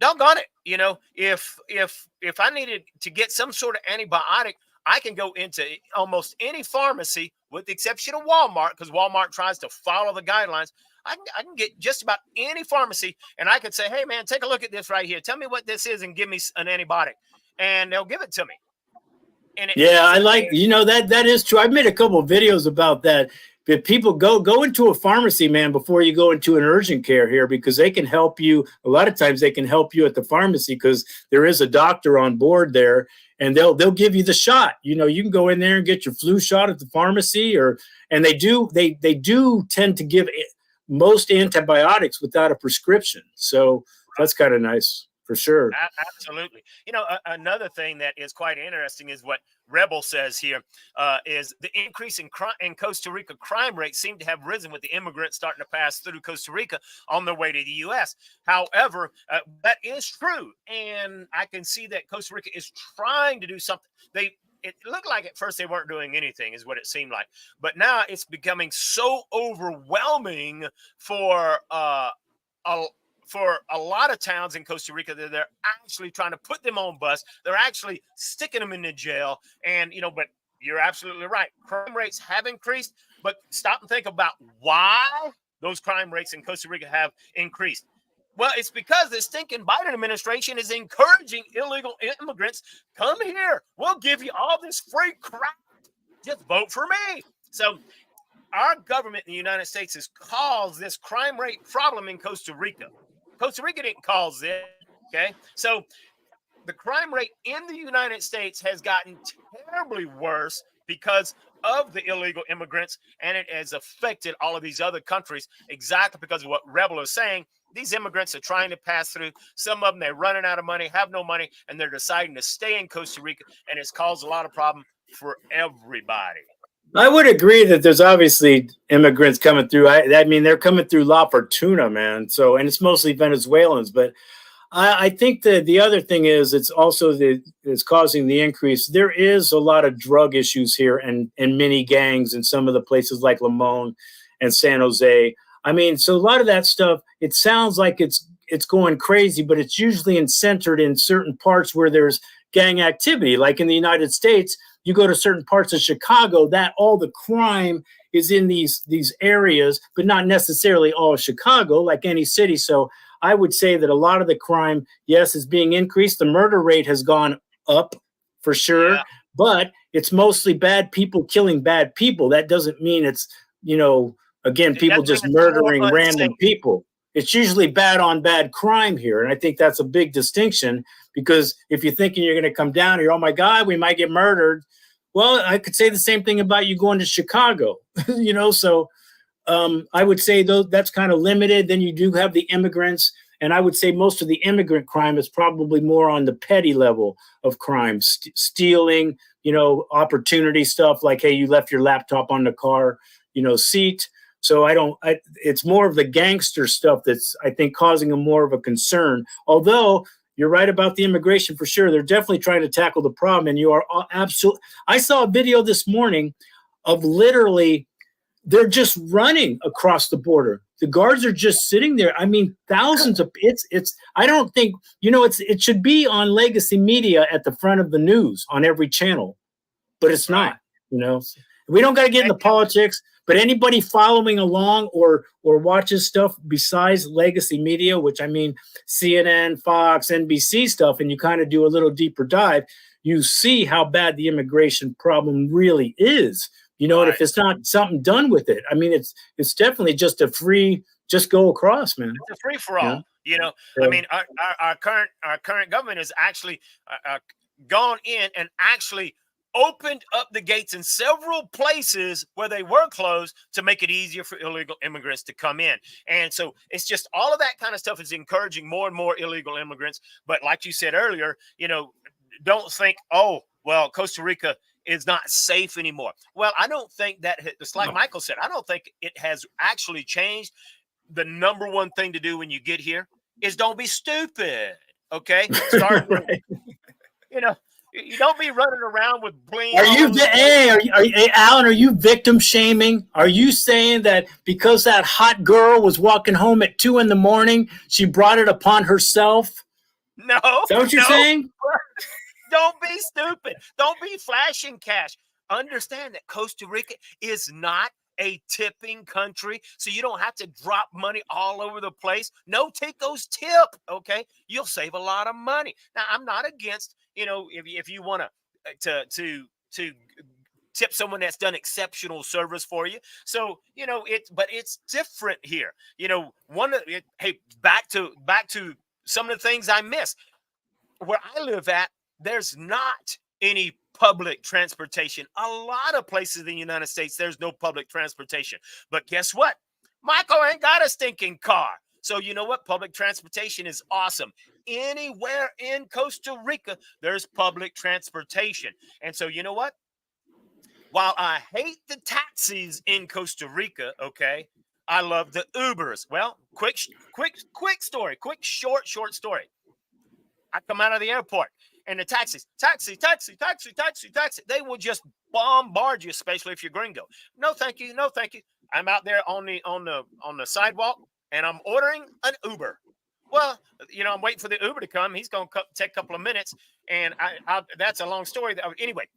A: Doggone it. If I needed to get some sort of antibiotic, I can go into almost any pharmacy with the exception of Walmart, because Walmart tries to follow the guidelines. I can get just about any pharmacy, and I could say, hey, man, take a look at this right here. Tell me what this is and give me an antibiotic. And they'll give it to me. And
B: I like, that is true. I've made a couple of videos about that. But people go into a pharmacy, man, before you go into an urgent care here, because they can help you. A lot of times they can help you at the pharmacy because there is a doctor on board there, and they'll give you the shot. You can go in there and get your flu shot at the pharmacy, and they do tend to give most antibiotics without a prescription. So that's kind of nice. For sure.
A: Absolutely. Another thing that is quite interesting is what Rebel says here, is the increase in Costa Rica crime rates seem to have risen with the immigrants starting to pass through Costa Rica on their way to the U.S. However, that is true. And I can see that Costa Rica is trying to do something. It looked like at first they weren't doing anything, is what it seemed like. But now it's becoming so overwhelming for a lot of towns in Costa Rica that they're actually trying to put them on bus. They're actually sticking them in the jail. And, but you're absolutely right. Crime rates have increased, but stop and think about why those crime rates in Costa Rica have increased. Well, it's because the stinking Biden administration is encouraging illegal immigrants. Come here. We'll give you all this free crap. Just vote for me. So our government in the United States has caused this crime rate problem in Costa Rica. Costa Rica didn't cause it, okay? So the crime rate in the United States has gotten terribly worse because of the illegal immigrants, and it has affected all of these other countries exactly because of what Rebel is saying. These immigrants are trying to pass through. Some of them, they're running out of money, have no money, and they're deciding to stay in Costa Rica, and it's caused a lot of problem for everybody.
B: I would agree that there's obviously immigrants coming through. I mean, they're coming through La Fortuna, man. So, and it's mostly Venezuelans. But I think that the other thing is it's also it's causing the increase. There is a lot of drug issues here and mini gangs in some of the places like Limon and San Jose. I mean, so a lot of that stuff, it sounds like it's going crazy, but it's usually centered in certain parts where there's gang activity. Like in the United States, you go to certain parts of Chicago, that all the crime is in these areas, but not necessarily all of Chicago, like any city. So I would say that a lot of the crime, yes, is being increased. The murder rate has gone up for sure, but it's mostly bad people killing bad people. That doesn't mean it's, again, people just murdering random people. It's usually bad on bad crime here. And I think that's a big distinction, because if you're thinking you're going to come down here, oh my God, we might get murdered. Well, I could say the same thing about you going to Chicago, so I would say that's kind of limited. Then you do have the immigrants. And I would say most of the immigrant crime is probably more on the petty level of crime, stealing, opportunity stuff like, hey, you left your laptop on the car, seat. So it's more of the gangster stuff that's, I think, causing more of a concern. Although you're right about the immigration for sure. They're definitely trying to tackle the problem. And you are absolutely. I saw a video this morning of literally they're just running across the border. The guards are just sitting there. I mean, thousands of I don't think, it should be on legacy media at the front of the news on every channel, but it's not, we don't got to get into politics. But anybody following along or watches stuff besides legacy media, which I mean CNN, Fox, NBC stuff, and you kind of do a little deeper dive, you see how bad the immigration problem really is. And if it's not something done with it, I mean, it's definitely just just go across, man.
A: It's a free for all. I mean, our current government has actually gone in and actually opened up the gates in several places where they were closed to make it easier for illegal immigrants to come in. And so it's just all of that kind of stuff is encouraging more and more illegal immigrants. But like you said earlier, don't think, oh, well, Costa Rica is not safe anymore. Well, I don't think that, just like Michael said, I don't think it has actually changed. The number one thing to do when you get here is don't be stupid. Okay. Start, You don't be running around with bling.
B: Are you, hey, hey, Alan, are you victim shaming? Are you saying that because that hot girl was walking home at 2 a.m, she brought it upon herself?
A: No,
B: Is that what you're saying?
A: Don't be stupid. Don't be flashing cash. Understand that Costa Rica is not a tipping country, so you don't have to drop money all over the place. No ticos tip, okay? You'll save a lot of money. Now, I'm not against, if you want to tip someone that's done exceptional service for you. So, but it's different here. Hey, back to some of the things I miss. Where I live at, there's not any public transportation. A lot of places in the United States, there's no public transportation. But guess what? Michael ain't got a stinking car. So you know what? Public transportation is awesome. Anywhere in Costa Rica, there's public transportation. And so you know what? While I hate the taxis in Costa Rica, okay, I love the Ubers. Well, quick story, short story. I come out of the airport and the taxi, they will just bombard you, especially if you're gringo. No, thank you. I'm out there on the sidewalk and I'm ordering an Uber. Well, I'm waiting for the Uber to come. He's going to take a couple of minutes, and that's a long story. Anyway,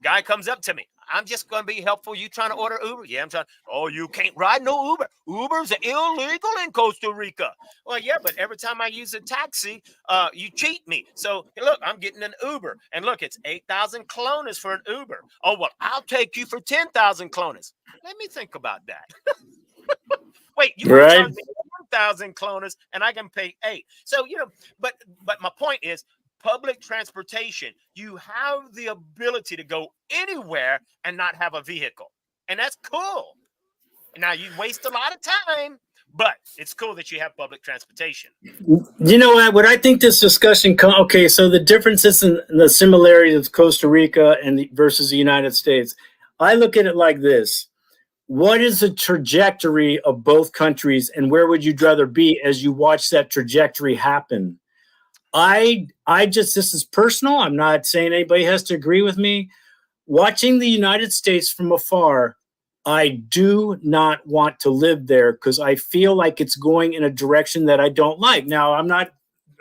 A: guy comes up to me. I'm just going to be helpful. You trying to order Uber? Yeah, I'm trying. Oh, you can't ride no Uber. Uber's illegal in Costa Rica. Well, yeah, but every time I use a taxi, you cheat me. So, look, I'm getting an Uber. And look, it's 8,000 colones for an Uber. Oh, well, I'll take you for 10,000 colones. Let me think about that. Wait, you want to charge me 1,000 colones and I can pay 8. So, but my point is, public transportation, you have the ability to go anywhere and not have a vehicle. And that's cool. Now, you waste a lot of time, but it's cool that you have public transportation.
B: You know what I think this discussion, okay, so the differences in the similarities of Costa Rica versus the United States, I look at it like this. What is the trajectory of both countries, and where would you rather be as you watch that trajectory happen? This is personal. I'm not saying anybody has to agree with me. Watching the United States from afar, I do not want to live there because I feel like it's going in a direction that I don't like. Now, I'm not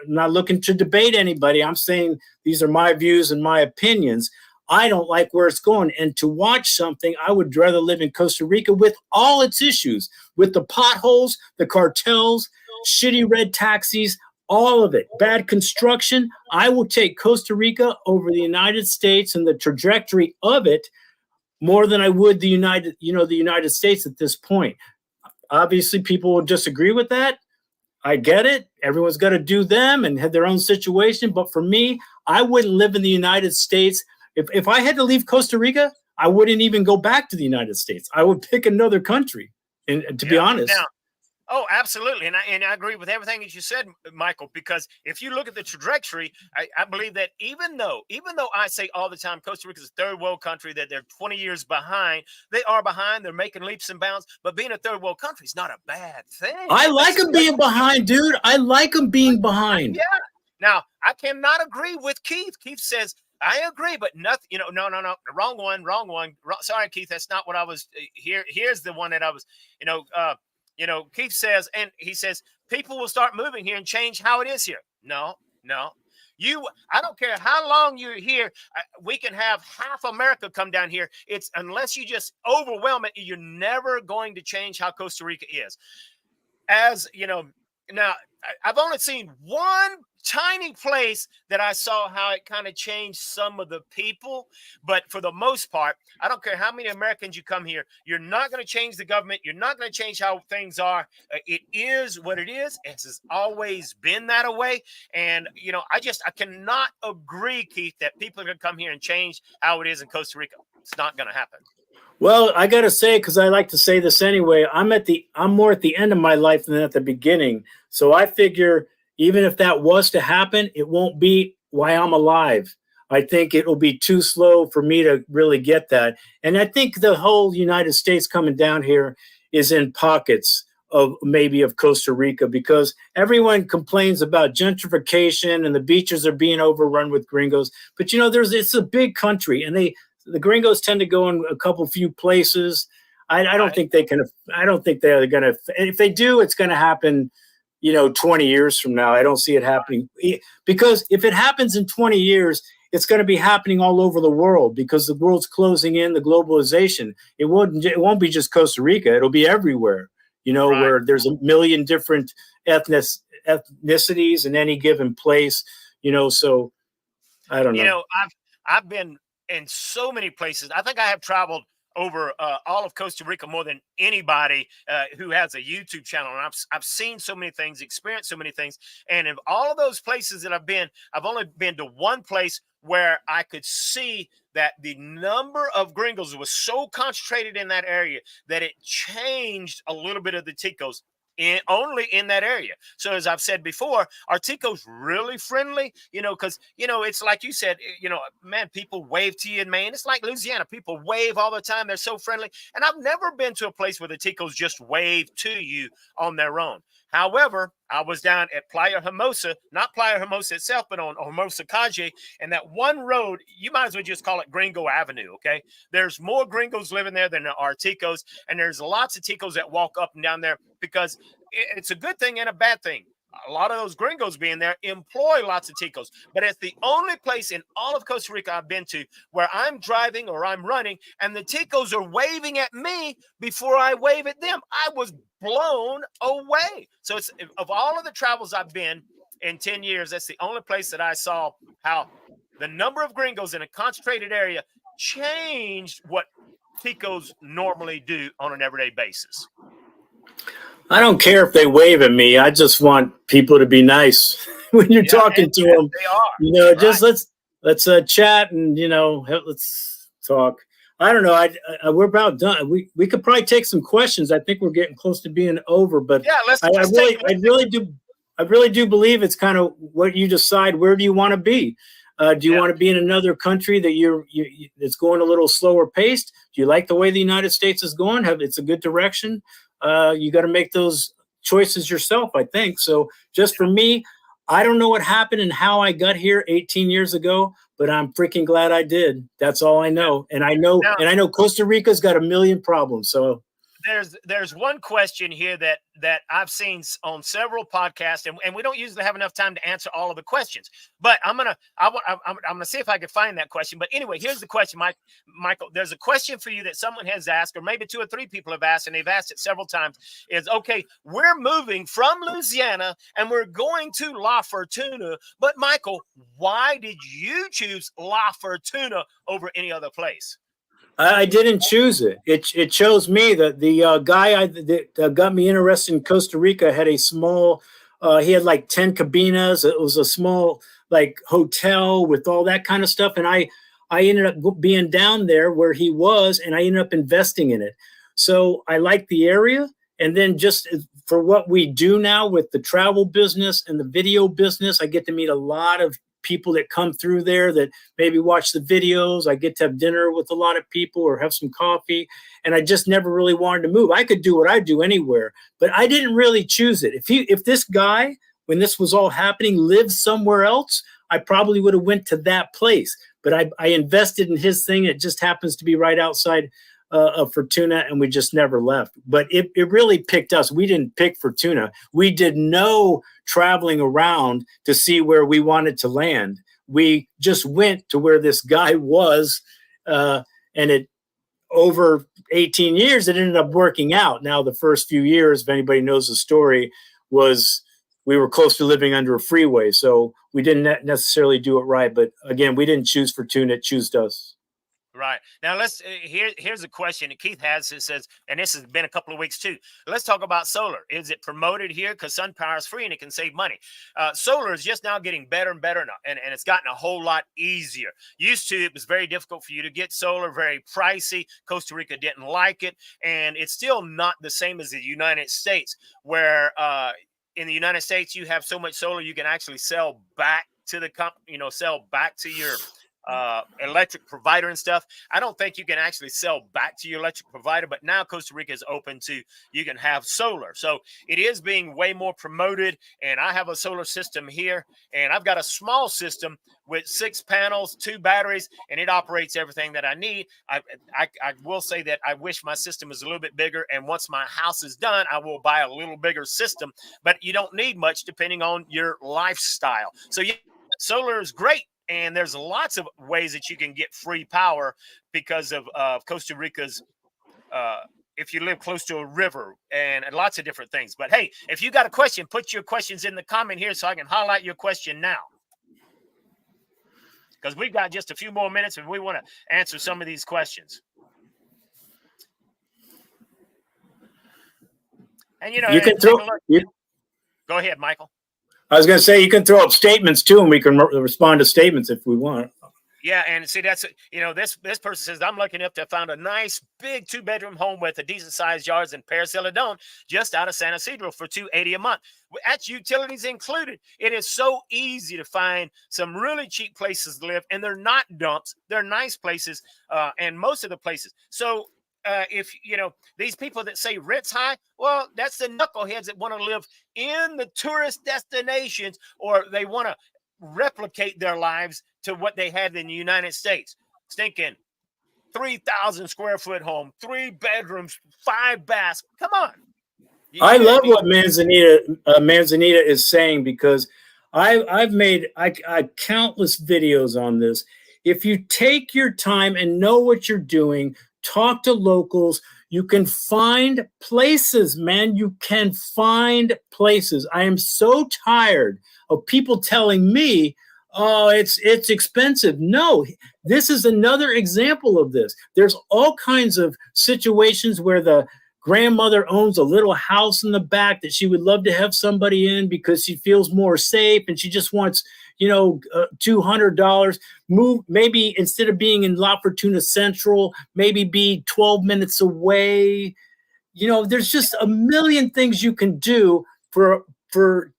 B: looking to debate anybody. I'm saying these are my views and my opinions. I don't like where it's going. And to watch something, I would rather live in Costa Rica with all its issues, with the potholes, the cartels, shitty red taxis, all of it, bad construction. I will take Costa Rica over the United States and the trajectory of it more than I would the United States at this point. Obviously, people will disagree with that. I get it. Everyone's got to do them and have their own situation. But for me, I wouldn't live in the United States. If I had to leave Costa Rica, I wouldn't even go back to the United States. I would pick another country, and to be honest.
A: Now, oh, absolutely. And I agree with everything that you said, Michael, because if you look at the trajectory, I believe that even though I say all the time Costa Rica is a third world country, that they're 20 years behind, they are behind. They're making leaps and bounds. But being a third world country is not a bad thing.
B: I like them being behind, dude. I like them being behind.
A: Yeah. Now, I cannot agree with Keith. Keith says, I agree, but nothing, no, wrong one. Sorry, Keith, that's not what I was here. Here's the one that I was, Keith says, and he says, people will start moving here and change how it is here. No. I don't care how long you're here. We can have half America come down here. It's unless you just overwhelm it, you're never going to change how Costa Rica is. As now I've only seen one tiny place that I saw how it kind of changed some of the people. But for the most part, I don't care how many Americans you come here, you're not going to change the government. You're not going to change how things are. It is what it is. It has always been that way. And, I cannot agree, Keith, that people are going to come here and change how it is in Costa Rica. It's not going to happen.
B: Well, I got to say, because I like to say this anyway, I'm more at the end of my life than at the beginning. So I figure even if that was to happen, it won't be why I'm alive. I think it will be too slow for me to really get that. And I think the whole United States coming down here is in pockets. of Costa Rica, because everyone complains about gentrification and the beaches are being overrun with gringos. But it's a big country, and the gringos tend to go in a couple few places. I don't think they can. I don't think they're going to. If they do, it's going to happen 20 years from now. I don't see it happening, because if it happens in 20 years, it's going to be happening all over the world, because the world's closing in, the globalization. It won't be just Costa Rica. It'll be everywhere, where there's a million different ethnicities in any given place, so I don't know.
A: I've been in so many places. I think I have traveled over all of Costa Rica more than anybody who has a YouTube channel. And I've seen so many things, experienced so many things. And in all of those places that I've been, I've only been to one place where I could see that the number of gringos was so concentrated in that area that it changed a little bit of the Ticos. Only in that area. So as I've said before, are Ticos really friendly? Because it's like you said. Man, people wave to you in Maine. It's like Louisiana. People wave all the time. They're so friendly. And I've never been to a place where the Ticos just wave to you on their own. However, I was down at Playa Hermosa, not Playa Hermosa itself, but on Hermosa Calle, and that one road, you might as well just call it Gringo Avenue, okay? There's more gringos living there than there are Ticos, and there's lots of Ticos that walk up and down there, because it's a good thing and a bad thing. A lot of those gringos being there employ lots of Ticos, but it's the only place in all of Costa Rica I've been to where I'm driving or I'm running and the Ticos are waving at me before I wave at them. I was blown away. So it's, of all of the travels I've been in 10 years, that's the only place that I saw how the number of gringos in a concentrated area changed what Ticos normally do on an everyday basis.
B: I don't care if they wave at me. I just want people to be nice when you're talking to them.
A: They are.
B: Just let's chat and let's talk. I don't know. We're about done. We could probably take some questions. I think we're getting close to being over. But
A: yeah,
B: I really do believe it's kind of what you decide. Where do you want to be? Do you want to be in another country that it's going a little slower paced? Do you like the way the United States is going? It's a good direction. You got to make those choices yourself, I think. So just for me, I don't know what happened and how I got here 18 years ago, but I'm freaking glad I did. That's all I know. And I know Costa Rica's got a million problems. So
A: there's one question here that I've seen on several podcasts, and we don't usually have enough time to answer all of the questions. But I'm gonna see if I can find that question. But anyway, here's the question, Michael. There's a question for you that someone has asked, or maybe 2 or 3 people have asked, and they've asked it several times. Is okay, we're moving from Louisiana and we're going to La Fortuna. But Michael, why did you choose La Fortuna over any other place?
B: I didn't choose it. It chose me. The guy that got me interested in Costa Rica had a small. He had like 10 cabinas. It was a small like hotel with all that kind of stuff. And I ended up being down there where he was, and I ended up investing in it. So I liked the area. And then just for what we do now with the travel business and the video business, I get to meet a lot of people that come through there that maybe watch the videos. I get to have dinner with a lot of people or have some coffee. And I just never really wanted to move. I could do what I do anywhere, but I didn't really choose it. If this guy, when this was all happening, lived somewhere else, I probably would have went to that place. But I invested in his thing. It just happens to be right outside of Fortuna, and we just never left. But it really picked us. We didn't pick Fortuna. We did no traveling around to see where we wanted to land. We just went to where this guy was, and it over 18 years, it ended up working out. Now, the first few years, if anybody knows the story, was we were close to living under a freeway, so we didn't necessarily do it right. But again, we didn't choose Fortuna; it chose us.
A: Right. Now let's here's a question that Keith has. It says, and this has been a couple of weeks too. Let's talk about solar. Is it promoted here? Because sun power is free and it can save money. Solar is just now getting better and better now, and it's gotten a whole lot easier. Used to, it was very difficult for you to get solar, very pricey. Costa Rica didn't like it, and it's still not the same as the United States, where in the United States you have so much solar you can actually sell back to the company, sell back to your electric provider and stuff. I don't think you can actually sell back to your electric provider, but now Costa Rica is open to, you can have solar. So it is being way more promoted. And I have a solar system here, and I've got a small system with 6 panels, 2 batteries, and it operates everything that I need. I will say that I wish my system was a little bit bigger. And once my house is done, I will buy a little bigger system, but you don't need much depending on your lifestyle. So yeah, solar is great. And there's lots of ways that you can get free power because of Costa Rica's, if you live close to a river, and lots of different things. But hey, if you got a question, put your questions in the comment here so I can highlight your question now. Because we've got just a few more minutes and we want to answer some of these questions. And, you know,
B: you can
A: go ahead, Michael.
B: I was going to say, you can throw up statements too, and we can respond to statements if we want.
A: Yeah, and see, that's, you know, this person says, I'm lucky enough to find a nice big 2-bedroom home with a decent sized yards in Paris Celadon, just out of San Isidro for $280 a month. That's utilities included. It is so easy to find some really cheap places to live, and they're not dumps. They're nice places, and most of the places. So if, you know, these people that say rent's high, well, that's the knuckleheads that want to live in the tourist destinations, or they want to replicate their lives to what they had in the United States. Stinking 3,000 square foot home, 3 bedrooms, 5 baths. Come on.
B: I love what Manzanita is saying, because I've made countless videos on this. If you take your time and know what you're doing, talk to locals, you can find places, man. You can find places. I am so tired of people telling me, oh, it's expensive. No, this is another example of this. There's all kinds of situations where the grandmother owns a little house in the back that she would love to have somebody in because she feels more safe, and she just wants, you know, $200. Move, maybe instead of being in La Fortuna Central, maybe be 12 minutes away. You know, there's just a million things you can do for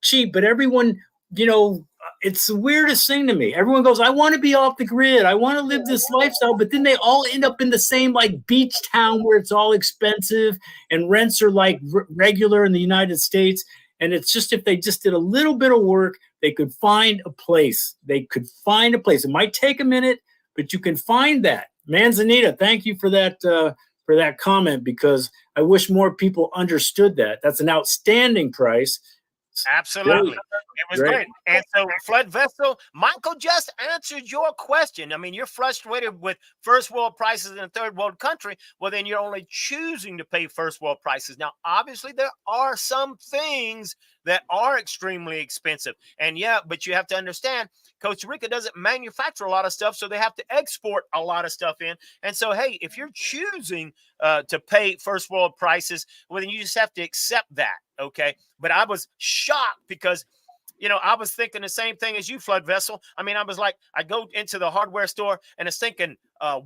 B: cheap, but everyone, you know, it's the weirdest thing to me. Everyone goes, I want to be off the grid. I want to live this lifestyle, but then they all end up in the same like beach town where it's all expensive and rents are like regular in the United States. And it's just, if they just did a little bit of work, they could find a place. They could find a place. It might take a minute, but you can find that. Manzanita, thank you for that comment, because I wish more people understood that. That's an outstanding price.
A: Absolutely. It was great. And so, Flood Vessel, Michael just answered your question. I mean, you're frustrated with first world prices in a third world country. Well, then you're only choosing to pay first world prices. Now, obviously, there are some things that are extremely expensive. And yeah, but you have to understand, Costa Rica doesn't manufacture a lot of stuff, so they have to export a lot of stuff in. And so, hey, if you're choosing to pay first world prices, well, then you just have to accept that, okay? But I was shocked because, you know, I was thinking the same thing as you, Flood Vessel. I mean, I was like, I go into the hardware store, and it's thinking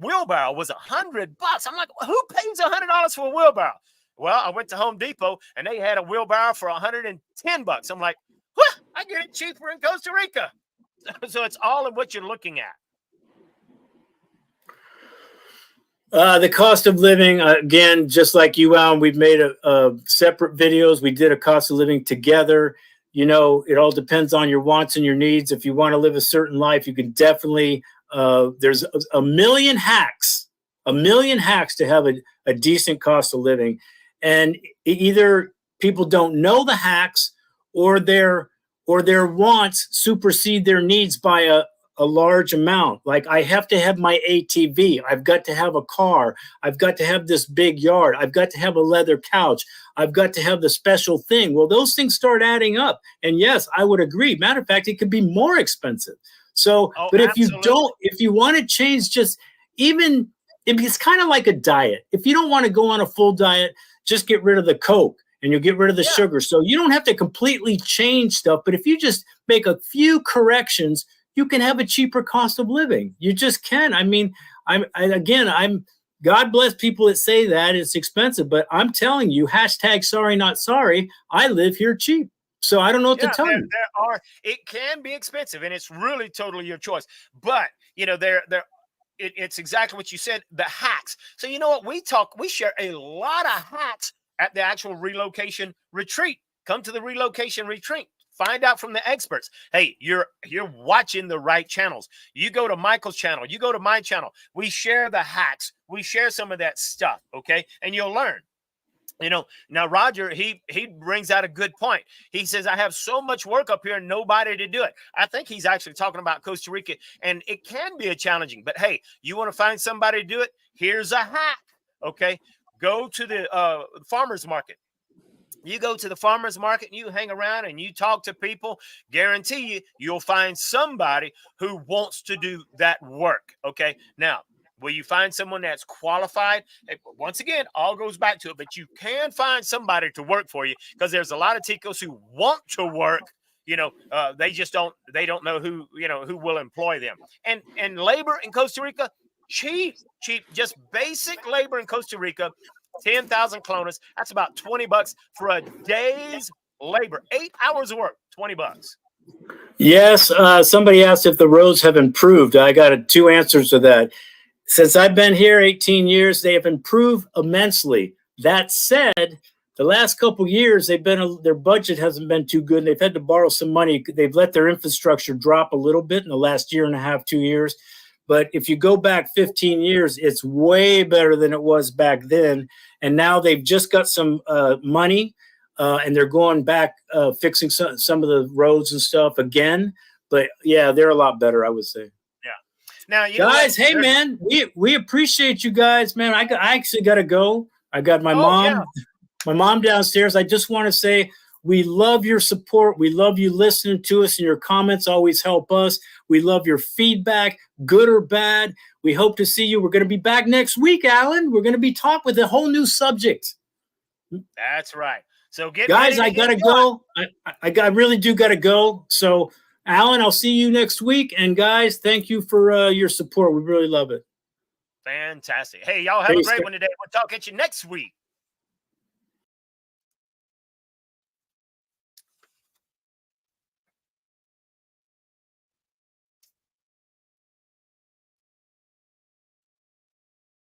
A: wheelbarrow was $100. I'm like, who pays $100 for a wheelbarrow? Well, I went to Home Depot, and they had a wheelbarrow for $110. I'm like, I get it cheaper in Costa Rica. So it's all in what you're looking at.
B: The cost of living, again, just like you, Alan, we've made a separate videos. We did a cost of living together. You know, it all depends on your wants and your needs. If you want to live a certain life, you can definitely, there's a million hacks to have a decent cost of living. And either people don't know the hacks, or their wants supersede their needs by a large amount. Like, I have to have my ATV. I've got to have a car. I've got to have this big yard. I've got to have a leather couch. I've got to have the special thing. Well, those things start adding up. And yes, I would agree. Matter of fact, it could be more expensive. So, but if
A: absolutely.
B: you don't, if you want to change, just even, it's kind of like a diet. If you don't want to go on a full diet, just get rid of the Coke, and you'll get rid of the sugar. So you don't have to completely change stuff. But if you just make a few corrections, you can have a cheaper cost of living. You just can. I mean, I'm God bless people that say that it's expensive, but I'm telling you, #sorry not sorry, I live here cheap. So I don't know what to
A: Yeah,
B: tell
A: there,
B: you.
A: there are. It can be expensive, and it's really totally your choice. But it's exactly what you said. The hacks. So you know what we share a lot of hacks at the actual relocation retreat. Come to the relocation retreat. Find out from the experts. Hey, you're watching the right channels. You go to Michael's channel. You go to my channel. We share the hacks. We share some of that stuff. Okay, and you'll learn. Now Roger, he brings out a good point. He says, I have so much work up here and nobody to do it. I think he's actually talking about Costa Rica, and it can be a challenging, but hey, you want to find somebody to do it? Here's a hack. Okay. Go to the farmers market. You go to the farmers market and you hang around and you talk to people. Guarantee you'll find somebody who wants to do that work. Okay. Now, will you find someone that's qualified? Once again, all goes back to it, but you can find somebody to work for you, because there's a lot of Ticos who want to work. They just don't know who will employ them. And labor in Costa Rica, cheap, just basic labor in Costa Rica. 10,000 clones. That's about $20 for a day's labor. 8 hours of work, $20.
B: Yes, somebody asked if the roads have improved. I got two answers to that. Since I've been here 18 years, they have improved immensely. That said, the last couple of years, their budget hasn't been too good. They've had to borrow some money. They've let their infrastructure drop a little bit in the last year and a half, 2 years. But if you go back 15 years, it's way better than it was back then. And now they've just got some money, and they're going back fixing some of the roads and stuff again. But yeah, they're a lot better, I would say.
A: Yeah. Now,
B: guys, hey man, we appreciate you guys, man. I actually got to go. I got my mom downstairs. I just want to say we love your support. We love you listening to us, and your comments always help us. We love your feedback, good or bad. We hope to see you. We're going to be back next week, Alan. We're going to be talking with a whole new subject.
A: That's right. So
B: guys, I got to go. I really do got to go. So, Alan, I'll see you next week. And guys, thank you for your support. We really love it.
A: Fantastic. Hey, y'all have a great one today. We'll talk at you next week.